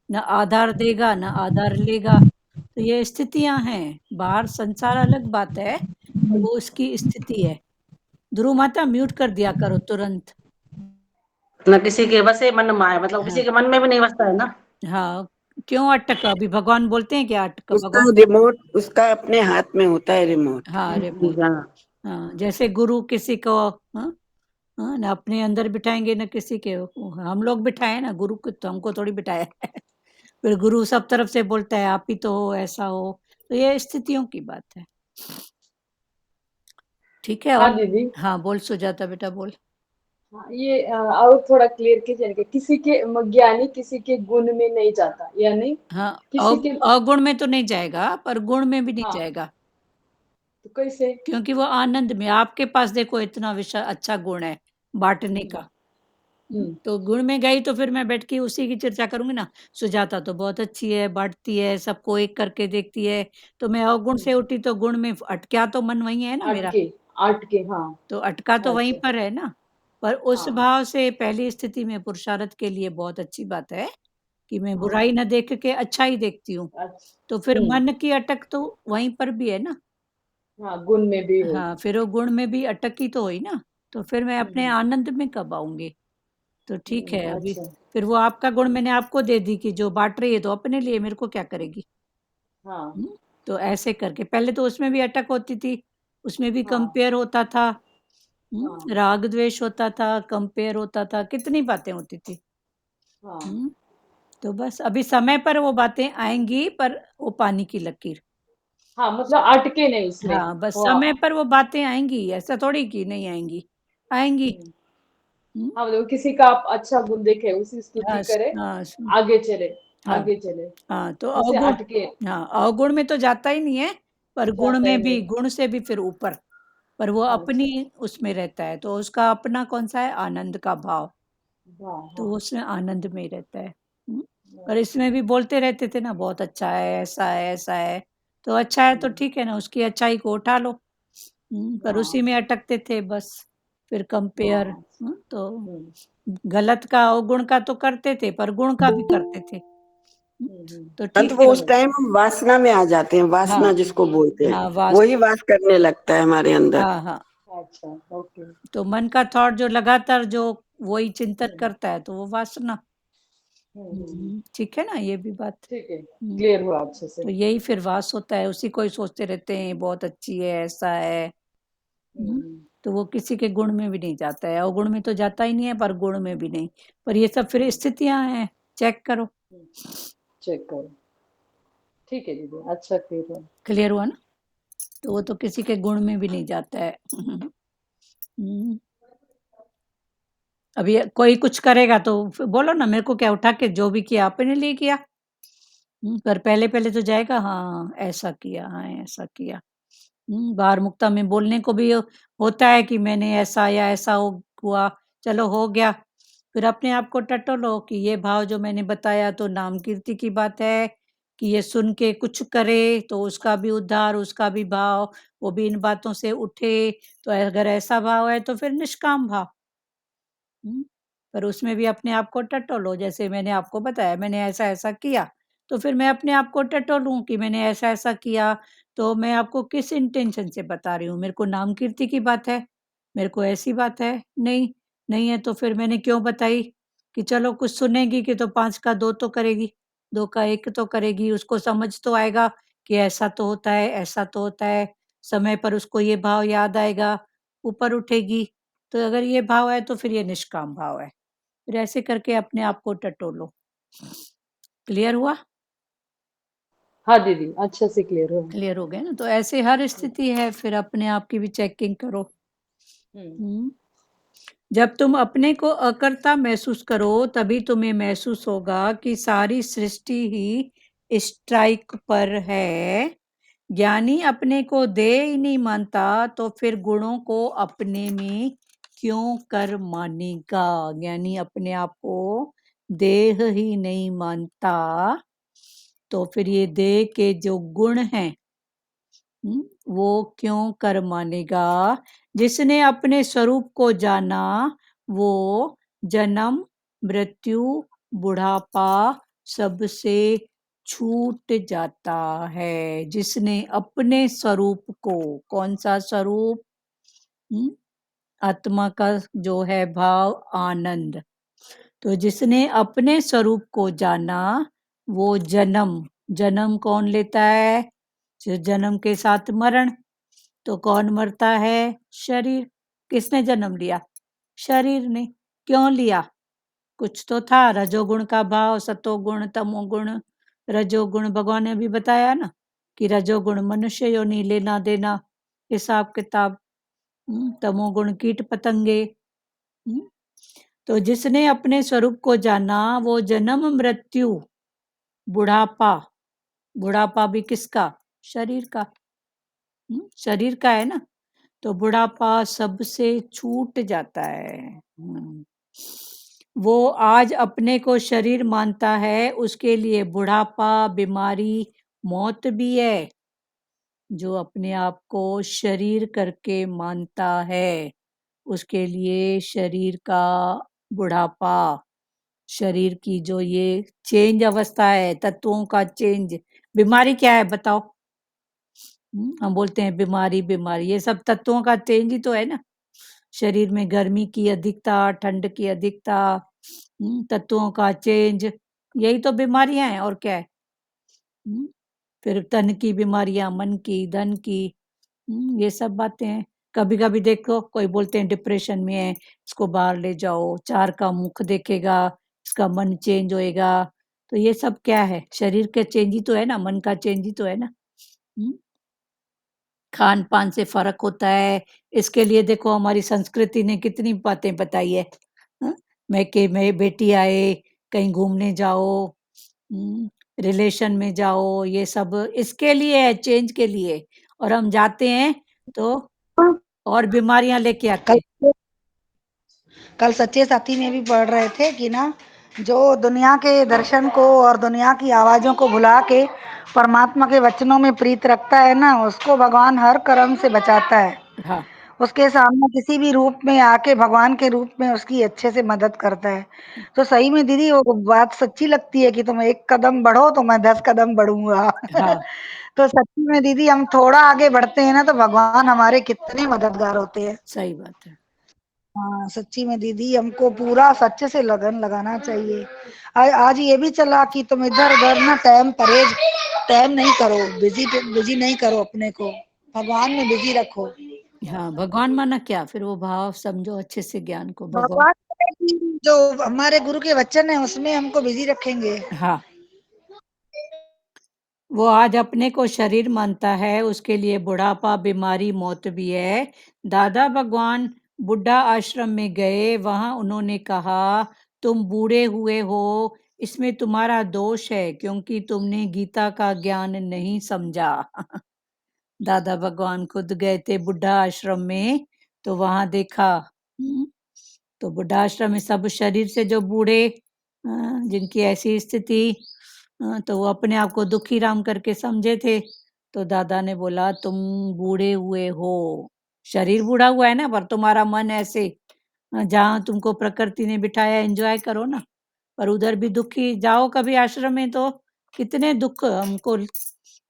न आधार देगा न आधार लेगा। तो ये स्थितियां हैं, बाहर संसार अलग बात है, वो उसकी स्थिति है। ध्रुव माता म्यूट कर दिया करो तुरंत। न किसी के बसे मन माए, मतलब किसी के मन में भी नहीं बसता है ना। हाँ, क्यों अटका? अभी भगवान बोलते हैं क्या अटका? उसका भगवान रिमोट उसका अपने हाथ में होता है रिमोट। हाँ रिमोट। हाँ, जैसे गुरु किसी को हाँ ना अपने अंदर बिठाएंगे ना किसी के, हम लोग बिठाए ना गुरु को, तो हमको थोड़ी बिठाया है। फिर गुरु सब तरफ से बोलता है आप ही तो हो, ऐसा हो। तो ये स्थितियों की बात है। ठीक है। हाँ और दीदी। हाँ बोल सुजाता बेटा बोल। हाँ, ये और थोड़ा क्लियर कीजिए, किसी के ज्ञानी किसी के गुण में नहीं जाता, यानी हाँ, किसी के अवगुण में तो नहीं जाएगा पर गुण में भी नहीं हाँ जाएगा, तो कैसे? क्योंकि वो आनंद में, आपके पास देखो इतना विषय अच्छा गुण है बांटने का। तो गुण में गई तो फिर मैं बैठ के उसी की चर्चा करूंगी ना। सुजाता तो बहुत अच्छी है, बांटती है, सबको एक करके देखती है। तो मैं अवगुण से उठी तो गुण में अटका तो मन वही है ना मेरा, अटके हाँ। तो अटका तो वहीं अच्छा। पर है ना। पर उस हाँ। भाव से पहली स्थिति में पुरुषार्थ के लिए बहुत अच्छी बात है कि मैं हाँ। बुराई न देख के अच्छा ही देखती हूँ। अच्छा। तो फिर मन की अटक तो वहीं पर भी है ना। हाँ, गुण में भी हो। हाँ, फिर वो गुण में भी अटकी तो हुई ना। तो फिर मैं अपने आनंद में कब आऊंगी? तो ठीक है। अभी अच्छा। फिर वो आपका गुण मैंने आपको दे दी कि जो बांट रही है तो अपने लिए, मेरे को क्या करेगी? हाँ। तो ऐसे करके पहले तो उसमें भी अटक होती थी, उसमें भी हाँ। कंपेयर होता था। हाँ। राग द्वेष होता था, कंपेयर होता था, कितनी बातें होती थी। हाँ। तो बस अभी समय पर वो बातें आएंगी, पर वो पानी की लकीर। हाँ, मतलब अटके नहीं इसमें। हाँ, बस वो समय पर वो बातें आएंगी, ऐसा थोड़ी कि नहीं आएंगी, आएंगी। हाँ, मतलब किसी का आप अच्छा गुण देखे, उसी स्तुति हाँ करे, हाँ आगे चले, हाँ आगे चले, हाँ। तो जैसे अवगुण, अटके हाँ अवगुण में तो जाता ही नहीं है, पर गुण जाता ही में भी, नहीं। गुण से भी फिर ऊपर। पर वो अच्छा। अपनी उसमें रहता है, तो उसका अपना कौन सा है? आनंद का भाव। हाँ। तो हाँ। उसमें आनंद में ही रहता है। पर इसमें भी बोलते रहते थे ना बहुत अच्छा है, ऐसा है, ऐसा है। तो अच्छा है तो ठीक है ना, उसकी अच्छाई को उठा लो। पर उसी हाँ। में अटकते थे बस। फिर कंपेयर, हाँ। तो गलत का अवगुण का तो करते थे, पर गुण का भी करते थे। तो अंत ठीक वो है। उस टाइम हम वासना में आ जाते हैं, वासना हाँ जिसको बोलते हैं, हाँ वास वही वास करने लगता है हमारे अंदर। हाँ हाँ। अच्छा। ओके। तो मन का थॉट जो लगातार जो वही चिंतन करता है, तो वो वासना। ठीक है ना, ये भी बात। ठीक है, क्लियर हुआ अच्छे से। तो यही फिर वास होता है, उसी को ही सोचते रहते हैं बहुत अच्छी है, ऐसा है। तो वो किसी के गुण में भी नहीं जाता है, अवगुण में तो जाता ही नहीं है, पर गुण में भी नहीं। पर ये सब फिर स्थितियां हैं, चेक करो। चेक करो। ठीक है दीदी, अच्छा क्लियर हुआ। क्लियर हुआ ना? तो वो तो किसी के गुण में भी नहीं जाता है। हम्म। अभी कोई कुछ करेगा तो फिर बोलो ना, मेरे को क्या, उठा के जो भी किया अपने लिए किया। पर पहले पहले तो जाएगा, हाँ ऐसा किया, हाँ ऐसा किया। बाहर मुक्ता में बोलने को भी होता है कि मैंने ऐसा या ऐसा हुआ, चलो हो गया। फिर अपने आप को टटोलो कि ये भाव जो मैंने बताया तो नाम कीर्ति की बात है, कि ये सुन के कुछ करे तो उसका भी उद्धार, उसका भी भाव, वो भी इन बातों से उठे। तो अगर ऐसा भाव है तो फिर निष्काम भाव। पर उसमें भी अपने आप को टटोलो, जैसे मैंने आपको बताया मैंने ऐसा ऐसा किया, तो फिर मैं अपने आप को टटोलूं कि मैंने ऐसा ऐसा किया। तो मैं आपको किस इंटेंशन से बता रही हूँ? मेरे को नाम कीर्ति की बात है, मेरे को ऐसी बात है? नहीं, नहीं है तो फिर मैंने क्यों बताई? कि चलो कुछ सुनेगी कि तो 5 का 2 तो करेगी, 2 का 1 तो करेगी, उसको समझ तो आएगा कि ऐसा तो होता है, ऐसा तो होता है। समय पर उसको ये भाव याद आएगा, ऊपर उठेगी। तो अगर ये भाव है तो फिर ये निष्काम भाव है। फिर ऐसे करके अपने आप को टटोलो। क्लियर हुआ? हाँ दीदी, अच्छे से क्लियर हो। क्लियर हो गया ना? तो ऐसे हर स्थिति है, फिर अपने आप की भी चेकिंग करो। जब तुम अपने को अकर्ता महसूस करो तभी तुम्हें महसूस होगा कि सारी सृष्टि ही स्ट्राइक पर है। ज्ञानी अपने को देह ही नहीं मानता तो फिर गुणों को अपने में क्यों कर मानेगा? ज्ञानी अपने आप को देह ही नहीं मानता तो फिर ये देह के जो गुण हैं वो क्यों कर मानेगा? जिसने अपने स्वरूप को जाना वो जन्म, मृत्यु, बुढ़ापा सबसे छूट जाता है। जिसने अपने स्वरूप को, कौन सा स्वरूप? आत्मा का जो है भाव आनंद। तो जिसने अपने स्वरूप को जाना वो जन्म कौन लेता है? जो जन्म के साथ मरण। तो कौन मरता है? शरीर। किसने जन्म लिया? शरीर ने। क्यों लिया? कुछ तो था, रजोगुण का भाव, सतोगुण, तमोगुण। रजोगुण भगवान ने भी बताया ना कि रजोगुण मनुष्य योनि, लेना देना, हिसाब किताब। तमोगुण कीट पतंगे। तो जिसने अपने स्वरूप को जाना वो जन्म, मृत्यु, बुढ़ापा भी किसका? शरीर का। शरीर का है ना, तो बुढ़ापा सबसे छूट जाता है। वो आज अपने को शरीर मानता है, उसके लिए बुढ़ापा, बीमारी, मौत भी है। जो अपने आप को शरीर करके मानता है उसके लिए शरीर का बुढ़ापा, शरीर की जो ये चेंज अवस्था है, तत्वों का चेंज। बीमारी क्या है बताओ? हम बोलते हैं बीमारी, ये सब तत्वों का चेंज ही तो है ना। शरीर में गर्मी की अधिकता, ठंड की अधिकता, तत्वों का चेंज, यही तो बीमारियां हैं और क्या है। फिर तन की बीमारियां, मन की, धन की, ये सब बातें हैं। कभी कभी देखो कोई बोलते हैं डिप्रेशन में है, इसको बाहर ले जाओ, 4 का मुख देखेगा, इसका मन चेंज होएगा। तो ये सब क्या है? शरीर का चेंज ही तो है ना, मन का चेंज ही तो है ना। खान पान से फर्क होता है। इसके लिए देखो हमारी संस्कृति ने कितनी बातें बताई है। मैं बेटी आए, कहीं घूमने जाओ, रिलेशन में जाओ, ये सब इसके लिए है, चेंज के लिए। और हम जाते हैं तो और बीमारियां लेके आते हैं। कल सच्चे साथी में भी पढ़ रहे थे कि ना, जो दुनिया के दर्शन को और दुनिया की आवाजों को भुला के परमात्मा के वचनों में प्रीत रखता है ना, उसको भगवान हर कर्म से बचाता है। हाँ, उसके सामने किसी भी रूप में आके भगवान के रूप में उसकी अच्छे से मदद करता है। तो सही में दीदी वो बात सच्ची लगती है कि तुम 1 कदम बढ़ो तो मैं 10 कदम बढ़ूंगा। हाँ, तो सच्ची में दीदी हम थोड़ा आगे बढ़ते हैं ना तो भगवान हमारे कितने मददगार होते हैं। सही बात है। हाँ सच्ची में दीदी हमको पूरा सच्चे से लगन लगाना चाहिए। आज ये भी चला कि तुम इधर उधर ना टाइम नहीं करो, बिजी नहीं करो, अपने को भगवान में बिजी रखो। हाँ, भगवान माना क्या? फिर वो भाव समझो अच्छे से, ज्ञान को भगवान। भगवान जो हमारे गुरु के वचन है उसमें हमको बिजी रखेंगे। हाँ, वो आज अपने को शरीर मानता है, उसके लिए बुढ़ापा, बीमारी, मौत भी है। दादा भगवान बुढ़ा आश्रम में गए, वहां उन्होंने कहा तुम बूढ़े हुए हो, इसमें तुम्हारा दोष है क्योंकि तुमने गीता का ज्ञान नहीं समझा। दादा भगवान खुद गए थे बुढ़ा आश्रम में, तो वहां देखा तो बुढ़ा आश्रम में सब शरीर से जो बूढ़े, जिनकी ऐसी स्थिति, तो वो अपने आप को दुखी राम करके समझे थे। तो दादा ने बोला तुम बूढ़े हुए हो, शरीर बूढ़ा हुआ है ना, पर तुम्हारा मन ऐसे, जहाँ तुमको प्रकृति ने बिठाया एंजॉय करो ना, पर उधर भी दुखी। जाओ कभी आश्रम में तो कितने दुख। हमको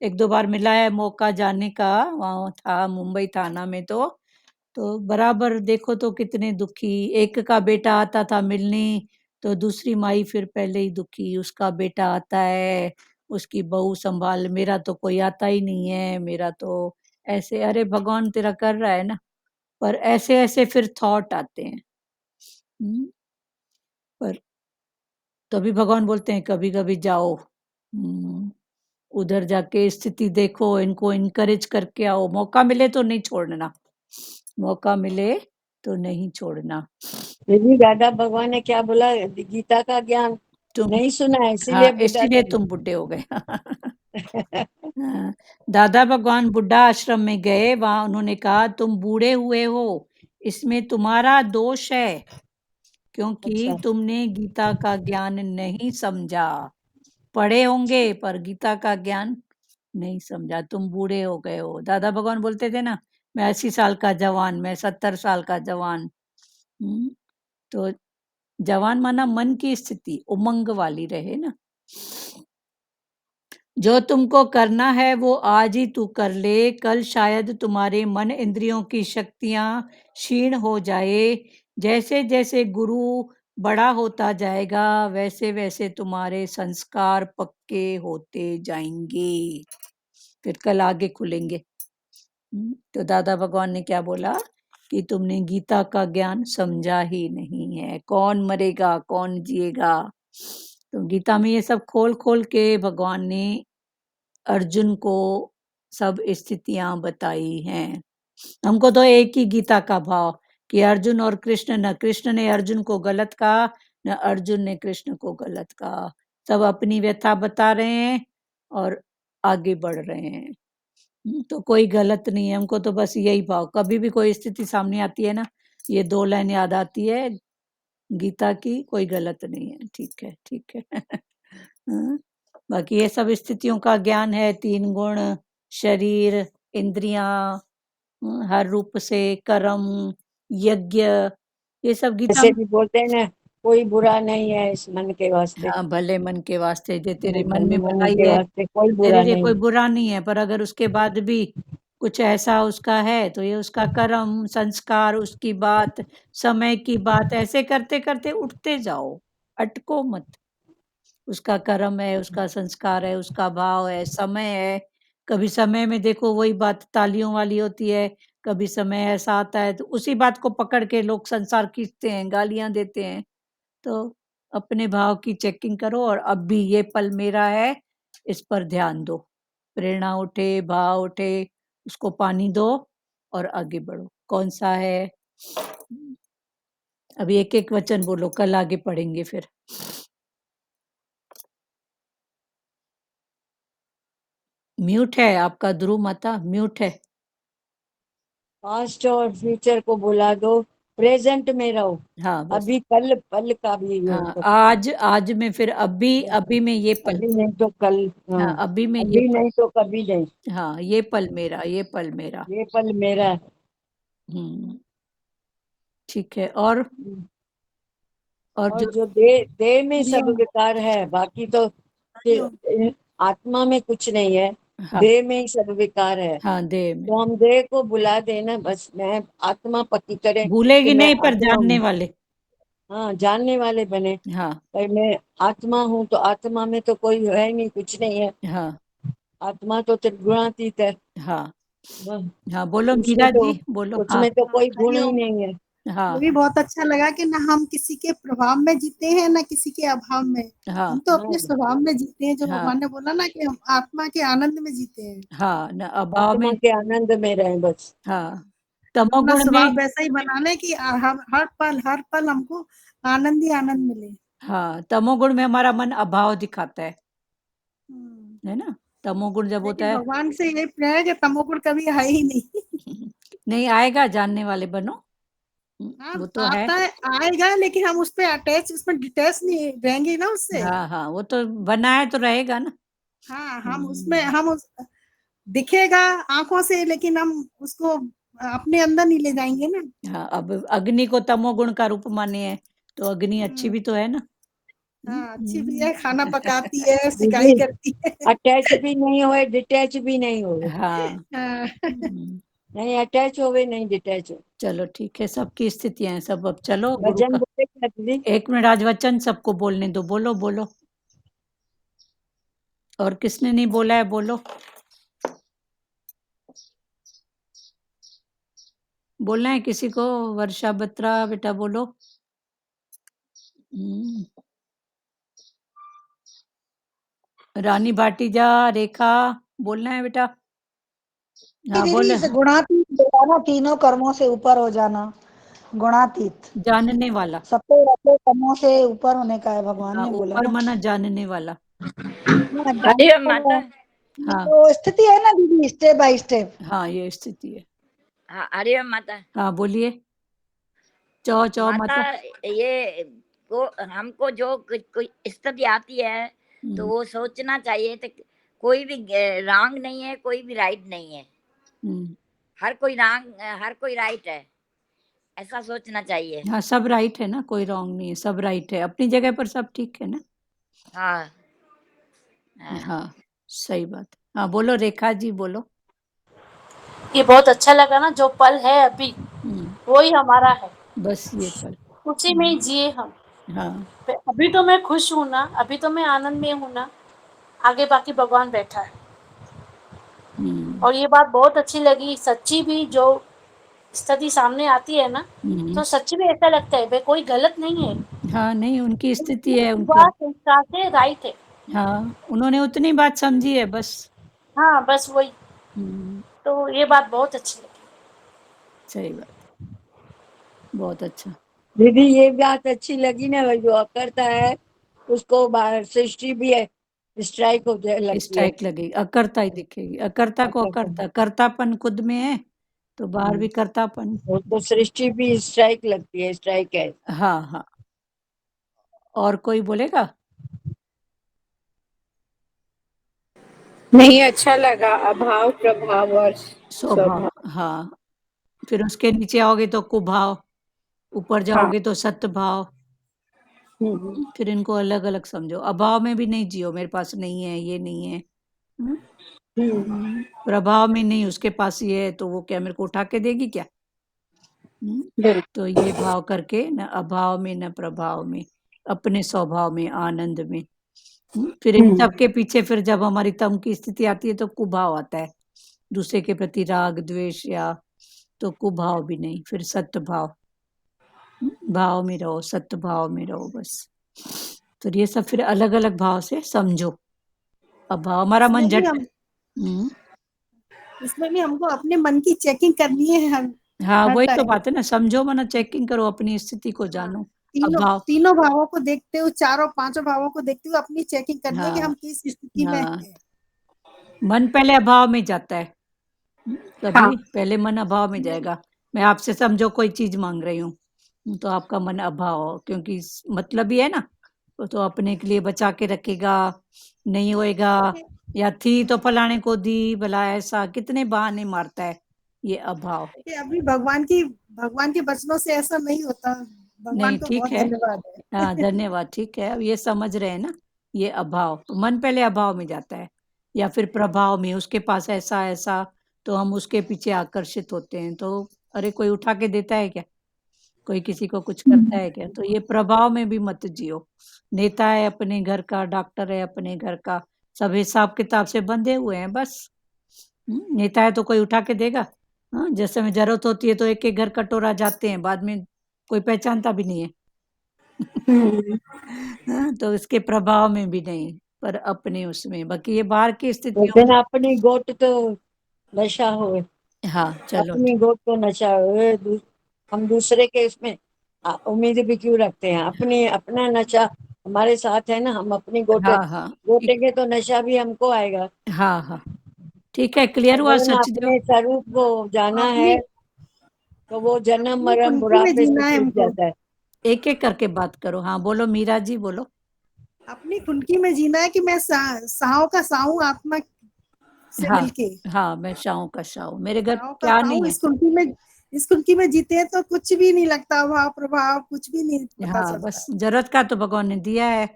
1-2 बार मिला है मौका जाने का, वहाँ था मुंबई थाना में, तो बराबर देखो तो कितने दुखी। एक का बेटा आता था मिलने तो दूसरी माई फिर पहले ही दुखी, उसका बेटा आता है, उसकी बहू संभाल, मेरा तो कोई आता ही नहीं है, मेरा तो ऐसे। अरे भगवान तेरा कर रहा है ना, पर ऐसे ऐसे फिर थॉट आते हैं। पर तभी भगवान बोलते हैं कभी कभी जाओ, उधर जाके स्थिति देखो, इनको इनकरेज करके आओ, मौका मिले तो नहीं छोड़ना, मौका मिले तो नहीं छोड़ना। दीदी दादा भगवान ने क्या बोला, गीता का ज्ञान तुम नहीं सुना है इसीलिए हाँ, बुढ़ा इसीलिए बने। तुम बुढ़े हो गए। हाँ, दादा भगवान बुढ़ा आश्रम में गए, वहां उन्होंने कहा तुम बूढ़े हुए हो, इसमें तुम्हारा दोष है, क्योंकि अच्छा तुमने गीता का ज्ञान नहीं समझा। पढ़े होंगे पर गीता का ज्ञान नहीं समझा, तुम बूढ़े हो गए हो। दादा भगवान बोलते थे ना, मैं 80 साल का जवान, मैं 70 साल का जवान। तो जवान माना मन की स्थिति उमंग वाली रहे ना। जो तुमको करना है वो आज ही तू कर ले, कल शायद तुम्हारे मन इंद्रियों की शक्तियां क्षीण हो जाए। जैसे जैसे गुरु बड़ा होता जाएगा वैसे वैसे तुम्हारे संस्कार पक्के होते जाएंगे, फिर कल आगे खुलेंगे। तो दादा भगवान ने क्या बोला कि तुमने गीता का ज्ञान समझा ही नहीं है, कौन मरेगा कौन जिएगा। तो गीता में ये सब खोल खोल के भगवान ने अर्जुन को सब स्थितियां बताई हैं। हमको तो एक ही गीता का भाव कि अर्जुन और कृष्ण, न कृष्ण ने अर्जुन को गलत कहा न अर्जुन ने कृष्ण को गलत कहा, सब अपनी व्यथा बता रहे हैं और आगे बढ़ रहे हैं। तो कोई गलत नहीं है, हमको तो बस यही भाव, कभी भी कोई स्थिति सामने आती है ना, ये 2 लाइन याद आती है गीता की, कोई गलत नहीं है, ठीक है ठीक है। हाँ, बाकी ये सब स्थितियों का ज्ञान है, 3 गुण, शरीर, इंद्रियां, हर रूप से, कर्म, यज्ञ, ये सब गीता ऐसे में। भी बोलते हैं ना, कोई बुरा नहीं है इस मन के वास्ते, हाँ, भले मन के वास्ते, जो तेरे मन भले में मन भलाई के है वास्ते कोई तेरे बुरा लिए नहीं कोई है। बुरा नहीं है, पर अगर उसके बाद भी कुछ ऐसा उसका है तो ये उसका कर्म, संस्कार, उसकी बात, समय की बात, ऐसे करते करते उठते जाओ, अटको मत। उसका कर्म है, उसका संस्कार है, उसका भाव है, समय है। कभी समय में देखो वही बात तालियों वाली होती है, कभी समय ऐसा आता है तो उसी बात को पकड़ के लोग संसार खींचते हैं, गालियां देते हैं। तो अपने भाव की चेकिंग करो और अब भी ये पल मेरा है, इस पर ध्यान दो। प्रेरणा उठे, भाव उठे, उसको पानी दो और आगे बढ़ो। कौन सा है? अभी एक एक वचन बोलो, कल आगे पढ़ेंगे फिर। म्यूट है आपका ध्रुव माता, म्यूट है। पास्ट और फ्यूचर को भुला दो, प्रेजेंट में रहो। हाँ बस। अभी कल पल का भी हाँ, योग करो। आज में फिर अभी, अभी में ये पल। अभी नहीं तो कल, हाँ हाँ, अभी में ये अभी पल। नहीं तो कभी नहीं, हाँ, ये पल मेरा, ये पल मेरा। ये पल मेरा है। हम्म, ठीक है। और और जो जो देह में सब हरिओम विकार है, बाकी तो हरिओम। आत्मा में कुछ नहीं है, हाँ, देह में ही सब विकार है। हाँ देह में तो हम देह को भुला देना, बस मैं आत्मा पक्की करें कि भूलेगी मैं नहीं, पर आत्मा जानने हूँ। वाले। हाँ जानने वाले बने, हाँ पर मैं आत्मा हूँ, तो आत्मा में तो कोई है नहीं, कुछ नहीं है। हाँ आत्मा तो त्रिगुणातीत है। हाँ वह- हाँ, बोलो उसमें मीरा तो जी, बोलो। हाँ उसमें तो कोई गुण ही हरिओम। नहीं है। हाँ ये भी बहुत अच्छा लगा कि ना हम किसी के प्रभाव में जीते हैं ना किसी के अभाव में, हाँ हम तो अपने हाँ स्वभाव में जीते हैं, जो हाँ भगवान ने बोला ना कि हम आत्मा के आनंद में जीते हैं। हाँ, न अभाव आत्मा में। के आनंद में रहे बस। हाँ, अपना तमोगुण स्वभाव में। वैसा ही बनाने की हम हर पल हमको आनंद ही आनंद मिले। हाँ, तमोगुण में हमारा मन अभाव दिखाता हम्म, है ना। तमोगुण जब होता लेकिन है, भगवान से यही प्रेरणा है कि तमोगुण कभी है ही नहीं। नहीं आएगा, जानने वाले बनो। हाँ वो तो है। आता है, आएगा, लेकिन हम उस पे अटैच, उसमें डिटेच नहीं रहेंगे ना उससे। हाँ हाँ, वो तो बना है तो रहेगा ना। हाँ हम उसमें दिखेगा आंखों से, लेकिन हम उसको अपने अंदर नहीं ले जाएंगे ना। हाँ, अब अग्नि को तमोगुण का रूप माने है, तो अग्नि अच्छी हम्म, भी तो है ना। हाँ अच्छी भी है, खाना पकाती है, सिकाई दीदी करती है। अटैच भी नहीं होए, डिटैच भी नहीं होए। हाँ। हाँ, नहीं अटैच होवे, नहीं डिटैच हो। चलो ठीक है, सबकी स्थितियां हैं सब। अब चलो गुरु भजन का, बोले क्या दीदी? 1 मिनट आज वचन सबको बोलने दो, बोलो बोलो। और किसने नहीं बोला है बोलो। बोलना है किसी को? वर्षा बत्रा बेटा बोलो। रानी भाटीजा, रेखा बोलना है बेटा। हाँ दीदी बोल। इसे गुणातीत बोला ना, तीनों कर्मों से ऊपर हो जाना, गुणातीत, जानने वाला। सबसे रखे कर्मों से ऊपर होने का है, भगवान हाँ, ने बोला ऊपर ना। माना जानने वाला। हाँ, अरे जानने माता, वाला। हाँ तो स्थिति है ना दीदी, स्टेप बाय स्टेप। हाँ, ये स्थिति है। हाँ अरे माता, हाँ बोलिए। चौ चौ माता माता। ये को हमको जो कोई स्थिति आती है तो हम्म, वो सोचना चाहिए तो कोई भी रॉन्ग नहीं है, कोई भी राइट नहीं है। हम्म। हर कोई रॉन्ग, हर कोई राइट है, ऐसा सोचना चाहिए। हाँ, सब राइट है ना, कोई रॉन्ग नहीं है, सब राइट है अपनी जगह पर, सब ठीक है ना। हाँ हाँ। हाँ, सही बात। हाँ बोलो रेखा जी बोलो। ये बहुत अच्छा लगा ना, जो पल है अभी वही हमारा है, बस ये पल। उसी में ही जिए हम। हाँ। अभी तो मैं खुश हूँ ना, अभी तो मैं आनंद में हूँ ना, आगे बाकी भगवान बैठा है। और ये बात बहुत अच्छी लगी, सच्ची भी जो स्थिति सामने आती है ना, तो सच्ची में ऐसा लगता है भाई कोई गलत नहीं है। हाँ नहीं, उनकी स्थिति है, उनका। बात संस्कार से राइट है। हाँ, उन्होंने उतनी बात समझी है बस। हाँ बस वही। तो ये बात बहुत अच्छी लगी। सही बात, बहुत अच्छा। दीदी ये बात अच्छी लगी ना, जो अकर्ता है उसको सृष्टि भी है स्ट्राइक हो जाए, लगती है। स्ट्राइक लगेगी, अकर्ता ही दिखेगी, अकर्ता को अकर्ता, कर्तापन खुद में है तो बाहर भी कर्तापन। तो सृष्टि भी स्ट्राइक लगती है, स्ट्राइक है। हाँ हाँ। और कोई बोलेगा? नहीं, अच्छा लगा, अभाव प्रभाव और स्वभाव। हाँ, फिर उसके नीचे आओगे तो कुभाव, ऊपर जाओगे तो सत्भाव। फिर इनको अलग अलग समझो। अभाव में भी नहीं जियो, मेरे पास नहीं है, ये नहीं है। प्रभाव में नहीं, उसके पास ये है तो वो क्या मेरे को उठा के देगी क्या? तो ये भाव करके, न अभाव में न प्रभाव में, अपने स्वभाव में, आनंद में। फिर इन सब के पीछे फिर जब हमारी तम की स्थिति आती है तो कुभाव आता है, दूसरे के प्रति राग द्वेष, या तो कुभाव भी नहीं, फिर सत्भाव। भाव में रहो, सत्य भाव में रहो बस। तो ये सब फिर अलग अलग भाव से समझो। अब भाव हमारा मन झट। इसमें भी हमको अपने मन की चेकिंग करनी है हाँ हर वही तो टाइम। बात है ना, समझो मना चेकिंग करो, अपनी स्थिति को जानो। तीनों भावों को देखते हुए, चारों पांचों भावों को देखते हुए अपनी चेकिंग करनी है कि हाँ, हम किस स्थिति में हैं। मन पहले अभाव में जाता है, कभी पहले मन अभाव में जाएगा। मैं आपसे समझो कोई चीज मांग रही हूँ तो आपका मन अभाव, क्योंकि मतलब ही है ना, तो अपने के लिए बचा के रखेगा, नहीं होएगा, या थी तो फलाने को दी, भला ऐसा कितने बहाने मारता है ये अभाव। अभी भगवान के वचनों से ऐसा नहीं होता। भगवान नहीं को ठीक बहुत है, धन्यवाद है। हाँ धन्यवाद, ठीक है। अब ये समझ रहे हैं ना, ये अभाव, मन पहले अभाव में जाता है, या फिर प्रभाव में, उसके पास ऐसा ऐसा, तो हम उसके पीछे आकर्षित होते हैं। तो अरे कोई उठा के देता है क्या? कोई किसी को कुछ करता है क्या? तो ये प्रभाव में भी मत जियो। नेता है अपने घर का, डॉक्टर है अपने घर का, सब हिसाब किताब से बंधे हुए हैं बस। नेता है तो कोई उठा के देगा? हाँ, जैसे में जरूरत होती है तो एक एक घर कटोरा जाते हैं, बाद में कोई पहचानता भी नहीं है। हाँ, तो इसके प्रभाव में भी नहीं, पर अपने उसमें। बाकी ये बाहर की स्थितियों में। अपनी गोट तो नशा हो, हाँ चलो, अपनी गोट तो नशा हो, हम दूसरे के इसमें उम्मीद भी क्यों रखते हैं? अपनी अपना नशा हमारे साथ है ना, हम अपनी हाँ गोटेंगे तो नशा भी हमको आएगा। हाँ हाँ, ठीक है, क्लियर हुआ वो ना सचदेव? अपने स्वरूप को जाना है तो वो जन्म मरण बुढ़ापे से छूट जाता है। एक एक करके बात करो। हाँ बोलो मीरा जी बोलो। अपनी खुनकी में जीना है कि मैं साओं का साऊं आत्मा से हाँ मिलके। हाँ, मैं शाहू का शाहू, मेरे घर साओं का क्या साऊं नहीं है। इस खुनकी में जीते हैं तो कुछ भी नहीं लगता, भाव प्रभाव कुछ भी नहीं पता हाँ चलता। बस जरूरत का तो भगवान ने दिया है,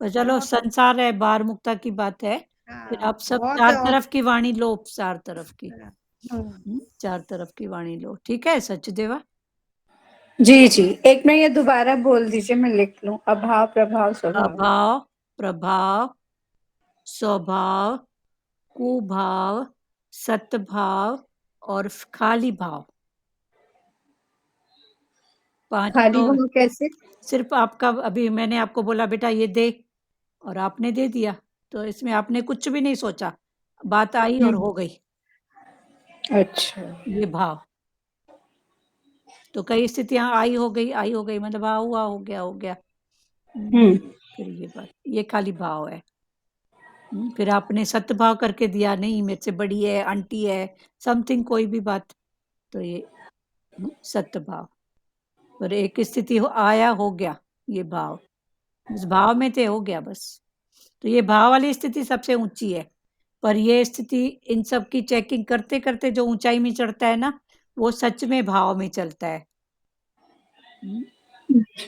पर चलो संसार है, बार मुक्ता की बात है। फिर आप सब चार तरफ की वाणी लो, चार तरफ की, चार तरफ की वाणी लो, ठीक है सचदेवा? जी जी, एक मिनट ये दोबारा बोल दीजिए, मैं लिख लूं। अभाव प्रभाव स्वभाव। अभाव प्रभाव स्वभाव, कुभाव, सतभाव और खाली भाव। 5 खाली तो भाव कैसे? सिर्फ आपका, अभी मैंने आपको बोला बेटा ये दे, और आपने दे दिया, तो इसमें आपने कुछ भी नहीं सोचा, बात आई और हो गई, अच्छा। ये भाव। तो कई स्थितियां आई हो गई, मतलब हुआ हो गया। फिर ये बात, ये खाली भाव है। फिर आपने सत्भाव करके दिया, नहीं मेरे से बड़ी है, आंटी है, समथिंग, कोई भी बात, तो ये सत्भाव। और एक स्थिति आया, हो गया, ये भाव, उस भाव में थे, हो गया बस। तो ये भाव वाली स्थिति सबसे ऊंची है, पर ये स्थिति इन सब की चेकिंग करते करते जो ऊंचाई में चढ़ता है ना, वो सच में भाव में चलता है।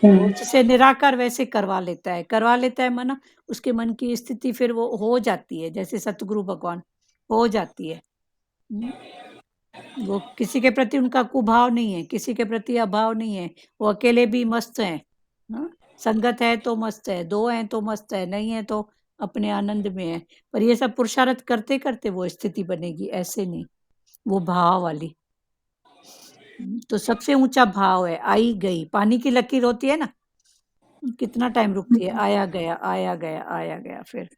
वो उससे निराकार वैसे करवा लेता है मन, उसके मन की स्थिति फिर वो हो जाती है, जैसे सतगुरु भगवान हो जाती है। वो किसी के प्रति उनका कुभाव नहीं है, किसी के प्रति अभाव नहीं है, वो अकेले भी मस्त हैं। संगत है तो मस्त है, दो हैं तो मस्त है, नहीं है तो अपने आनंद में है। पर ये सब पुरुषार्थ करते करते वो स्थिति बनेगी, ऐसे नहीं, वो भाव वाली। तो सबसे ऊंचा भाव है, आई गई, पानी की लकीर होती है ना, कितना टाइम रुकती है, आया गया फिर।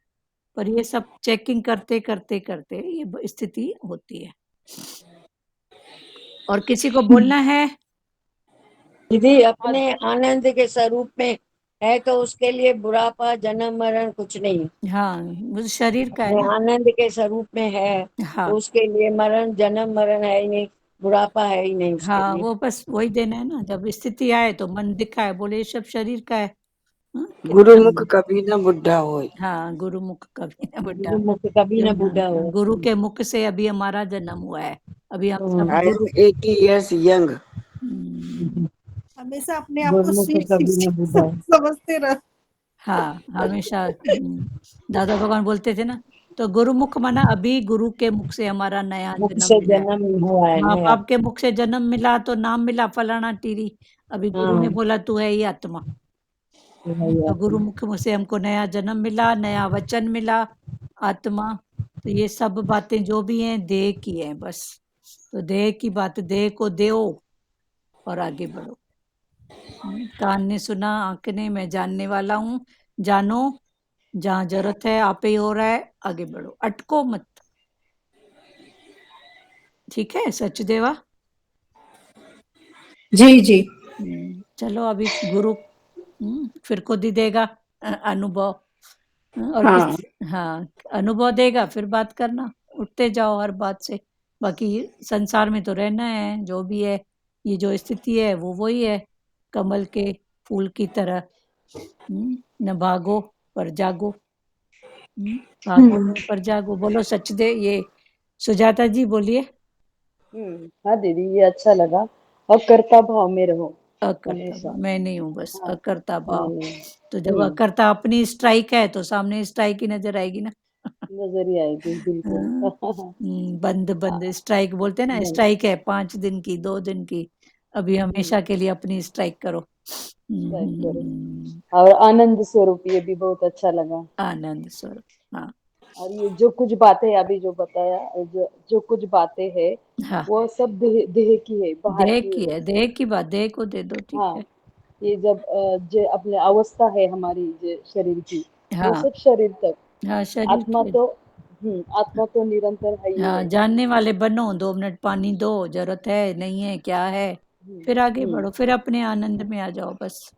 पर ये सब चेकिंग करते करते करते ये स्थिति होती है। और किसी को बोलना है? दीदी अपने आनंद के स्वरूप में है तो उसके लिए बुढ़ापा जन्म मरण कुछ नहीं। हाँ, वो शरीर का है अपने ना। आनंद के स्वरूप में है हाँ तो उसके लिए मरण जन्म मरण है ही नहीं, बुढ़ापा है ही नहीं उसके हाँ, लिए। वो बस वही देना है ना, जब स्थिति आए तो मन दिखाए, बोले ये सब शरीर का है। गुरुमुख कभी न बुढ़ा होए। हाँ, गुरुमुख कभी न बुढ़ा। गुरुमुख कभी न बुढ़ा हो। गुरु के मुख से अभी हमारा जन्म हुआ है, अभी हम सब आई एम 80 years young। हमेशा अपने आप को गुरुमुख स्वीट कभी न बुढ़ा हो। समझते रहो। हाँ, हमेशा दादा भगवान बोलते थे ना, तो गुरुमुख माना अभी गुरु के मुख से हमारा नया मुख जन्म से मिला है। जन्म हुआ है माँ नया। बाप के मुख से जन्म मिला तो नाम मिला फलाना टीरी, अभी गुरु ने बोला तू है ही आत्मा। तो गुरु मुख से हमको नया जन्म मिला, नया वचन मिला, आत्मा। तो ये सब बातें जो भी हैं देह की हैं बस। तो देह की बात, देह को देओ और आगे बढ़ो। कान ने सुना, आंख ने, मैं जानने वाला हूँ, जानो, जहाँ जरूरत है आप ही हो रहा है, आगे बढ़ो, अटको मत। ठीक है सचदेवा? जी जी। चलो अभी गुरु फिर खुद ही देगा अनुभव। और हाँ। हाँ, अनुभव देगा, फिर बात करना, उठते जाओ हर बात से। बाकी संसार में तो रहना है, जो भी है, ये जो स्थिति है वो वही है, कमल के फूल की तरह। न भागो पर जागो, भागो नहीं पर जागो। बोलो सचदे, ये सुजाता जी बोलिए। हाँ दीदी, ये अच्छा लगा। और कर्ता भाव में रहो अकर्ता हमेशा। भाव, मैं नहीं हूँ बस, हाँ, अकर्ता भाव। नहीं, तो जब अकर्ता अपनी स्ट्राइक है तो सामने स्ट्राइक ही नजर आएगी ना। नजर ही आएगी बिल्कुल। बंद स्ट्राइक बोलते हैं ना, स्ट्राइक है 5 दिन की, 2 दिन की, अभी हमेशा के लिए अपनी स्ट्राइक करो। स्ट्राइक करो। और आनंद स्वरूप, ये भी बहुत अच्छा लगा। आनंद स्वरूप, हाँ। और ये जो कुछ बातें अभी जो बताया, जो कुछ बातें है, हाँ, वो सब देह की है, बाहर देह की की है। है, देह की बात देह को दे दो, ठीक हाँ, है। ये जब जो अपने अवस्था है हमारी जो शरीर की, वो हाँ सब शरीर तक। हाँ, शरीर आत्मा के, तो आत्मा तो निरंतर है ही हाँ, है। जानने वाले बनो, 2 मिनट पानी दो, जरूरत है नहीं है, क्या है, फिर आगे बढ़ो, फिर अपने आनंद में आ जाओ बस।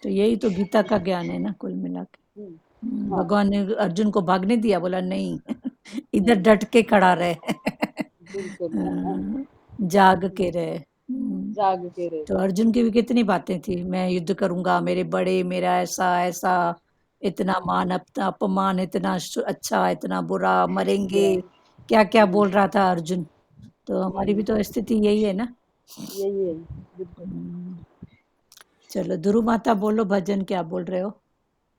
तो यही तो गीता का ज्ञान है ना, कुल मिला के। भगवान ने अर्जुन को भागने दिया, बोला नहीं इधर डट के खड़ा रहे। बिल्कुल। जाग के रहे। जाग के रहे। तो अर्जुन की भी कितनी बातें थी, मैं युद्ध करूंगा, मेरे बड़े, मेरा ऐसा ऐसा, इतना मान, अपमान, इतना अच्छा, इतना बुरा, मरेंगे, क्या क्या बोल रहा था अर्जुन। तो हमारी भी तो स्थिति यही है ना। यही है बिल्कुल। चलो ध्रुव माता बोलो भजन, क्या बोल रहे हो?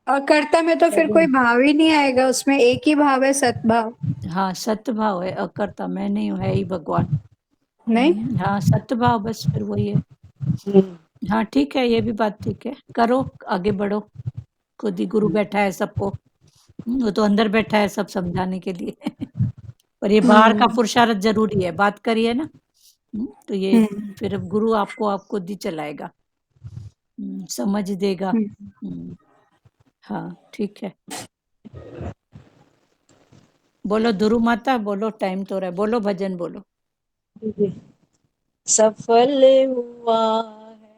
और कर्ता में तो फिर कोई भाव ही नहीं आएगा, उसमें एक ही भाव है, सद्भाव। हाँ, सत्भाव है, अकर्ता मैं नहीं हूँ, है ही भगवान। नहीं। हाँ, सत्भाव, बस फिर वही है। हाँ ठीक है, ये भी बात ठीक है, करो आगे बढ़ो, खुद ही गुरु बैठा है सबको, वो तो अंदर बैठा है सब समझाने के लिए। पर ये बाहर का पुरुषार्थ जरूरी है, बात करिए ना, तो ये फिर अब गुरु आपको दी चलाएगा, समझ देगा। हाँ ठीक है, बोलो दुरु माता, बोलो, टाइम तो रहा है, बोलो भजन बोलो। सफल हुआ है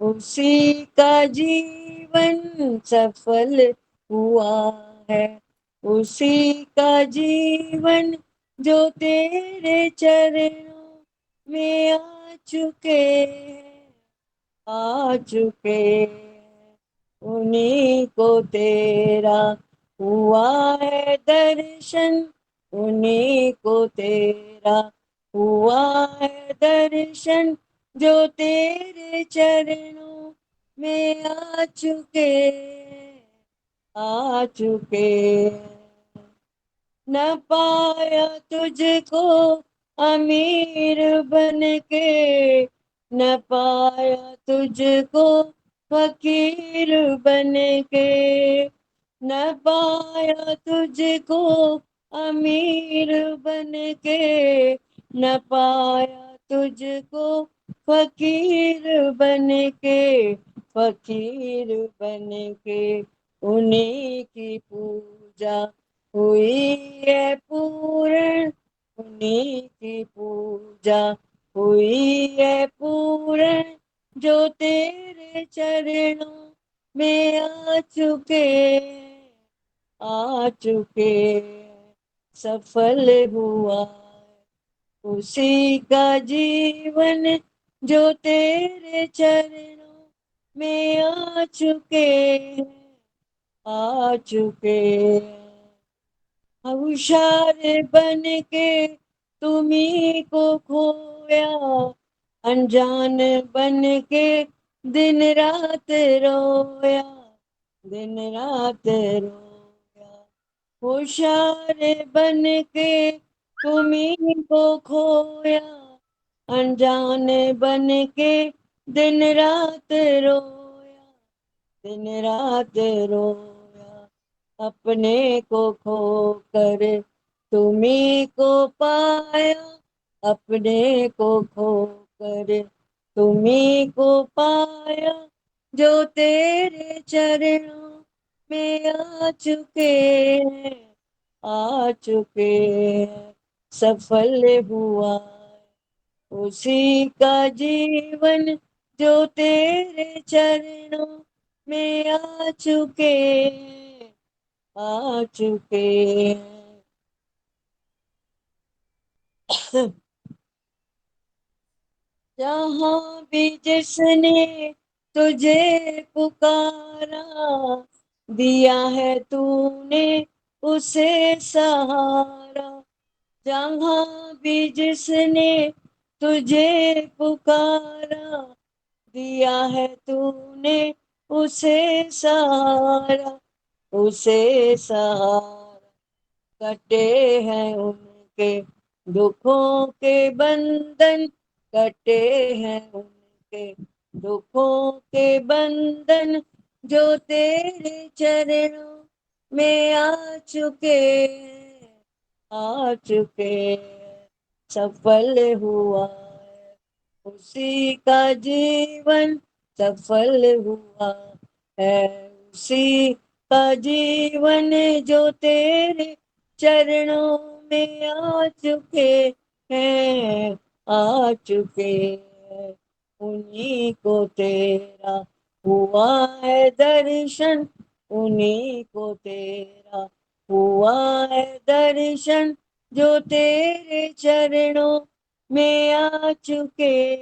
उसी का जीवन, सफल हुआ है उसी का जीवन, जो तेरे चरणों में आ चुके हैं, आ चुके हैं। उन्हीं को तेरा हुआ है दर्शन, उन्हीं को तेरा हुआ है दर्शन, जो तेरे चरणों में आ चुके, आ चुके। न पाया तुझको अमीर बन के, न पाया तुझको फकीर बन के, न पाया तुझको अमीर बन के, न पाया तुझको फकीर बन के, फकीर बन के। उन्हीं की पूजा हुई है पूर्ण, उन्हीं की पूजा हुई है पूर्ण, जो तेरे चरणों में आ चुके, आ चुके। सफल हुआ उसी का जीवन, जो तेरे चरणों में आ चुके, आ चुके। होशियार बन के तुम्ही को खोया, अनजान बन के दिन रात रोया, दिन रात रोया। होशियार बन के तुम्ही को खोया, अनजान बन के दिन रात रोया, दिन रात रोया। अपने को खोकर तुम्ही को पाया, अपने को खोकर तुम्ही को पाया, जो तेरे चरणों में आ चुके हैं, आ चुके हैं। सफल हुआ उसी का जीवन, जो तेरे चरणों में आ चुके हैं, आ चुके हैं। जहाँ भी जिसने तुझे पुकारा, दिया है तूने उसे सहारा। जहाँ भी जिसने तुझे पुकारा, दिया है तूने उसे सहारा, उसे सहारा। कटे हैं उनके दुखों के बंधन, कटे हैं उनके दुखों के बंधन, जो तेरे चरणों में आ चुके, आ चुके। सफल हुआ उसी का जीवन, सफल हुआ है उसी का जीवन, जो तेरे चरणों में आ चुके हैं, आ चुके हैं। उन्हीं को तेरा हुआ है दर्शन, उन्हीं को तेरा हुआ है दर्शन, जो तेरे चरणों में आ चुके,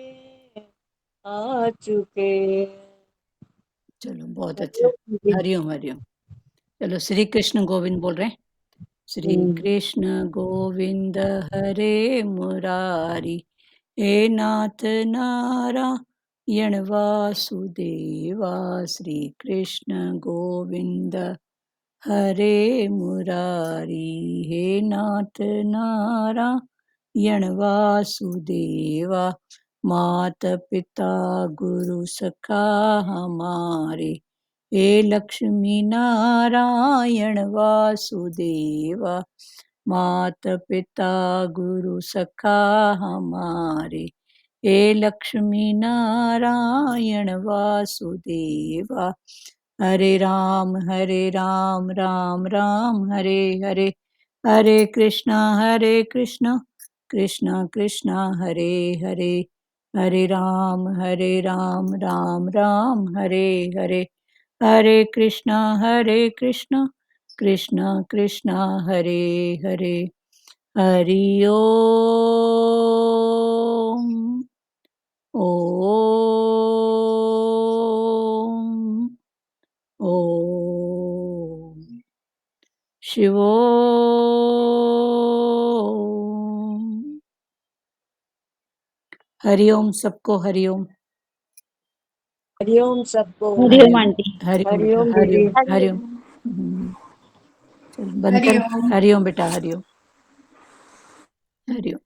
आ चुके। चलो बहुत अच्छा, हरिओम हरिओम। चलो श्री कृष्ण गोविंद बोल रहे हैं। श्री कृष्ण गोविंद हरे मुरारी, हे नाथ नारायण वासुदेवा। श्री कृष्ण गोविंद हरे मुरारी, हे नाथ नारायण वासुदेवा। मात पिता गुरु सखा हमारे, हे लक्ष्मी नारायण वासुदेवा। मात पिता गुरु सखा हमारे, हे लक्ष्मी नारायण वासुदेवा। हरे राम राम राम हरे हरे, हरे कृष्णा कृष्णा कृष्णा हरे हरे, हरे राम राम राम हरे हरे, हरे कृष्णा कृष्णा कृष्णा हरे हरे। हरि ओम ओम ओम। शिवोम। हरिओम सबको, हरिओम। हरिओम सबको। हरिओम हरिओम बेटा, हरिओम दीदी। हरिओम। चल बंद कर। हरिओम बेटा, हरिओम हरिओम।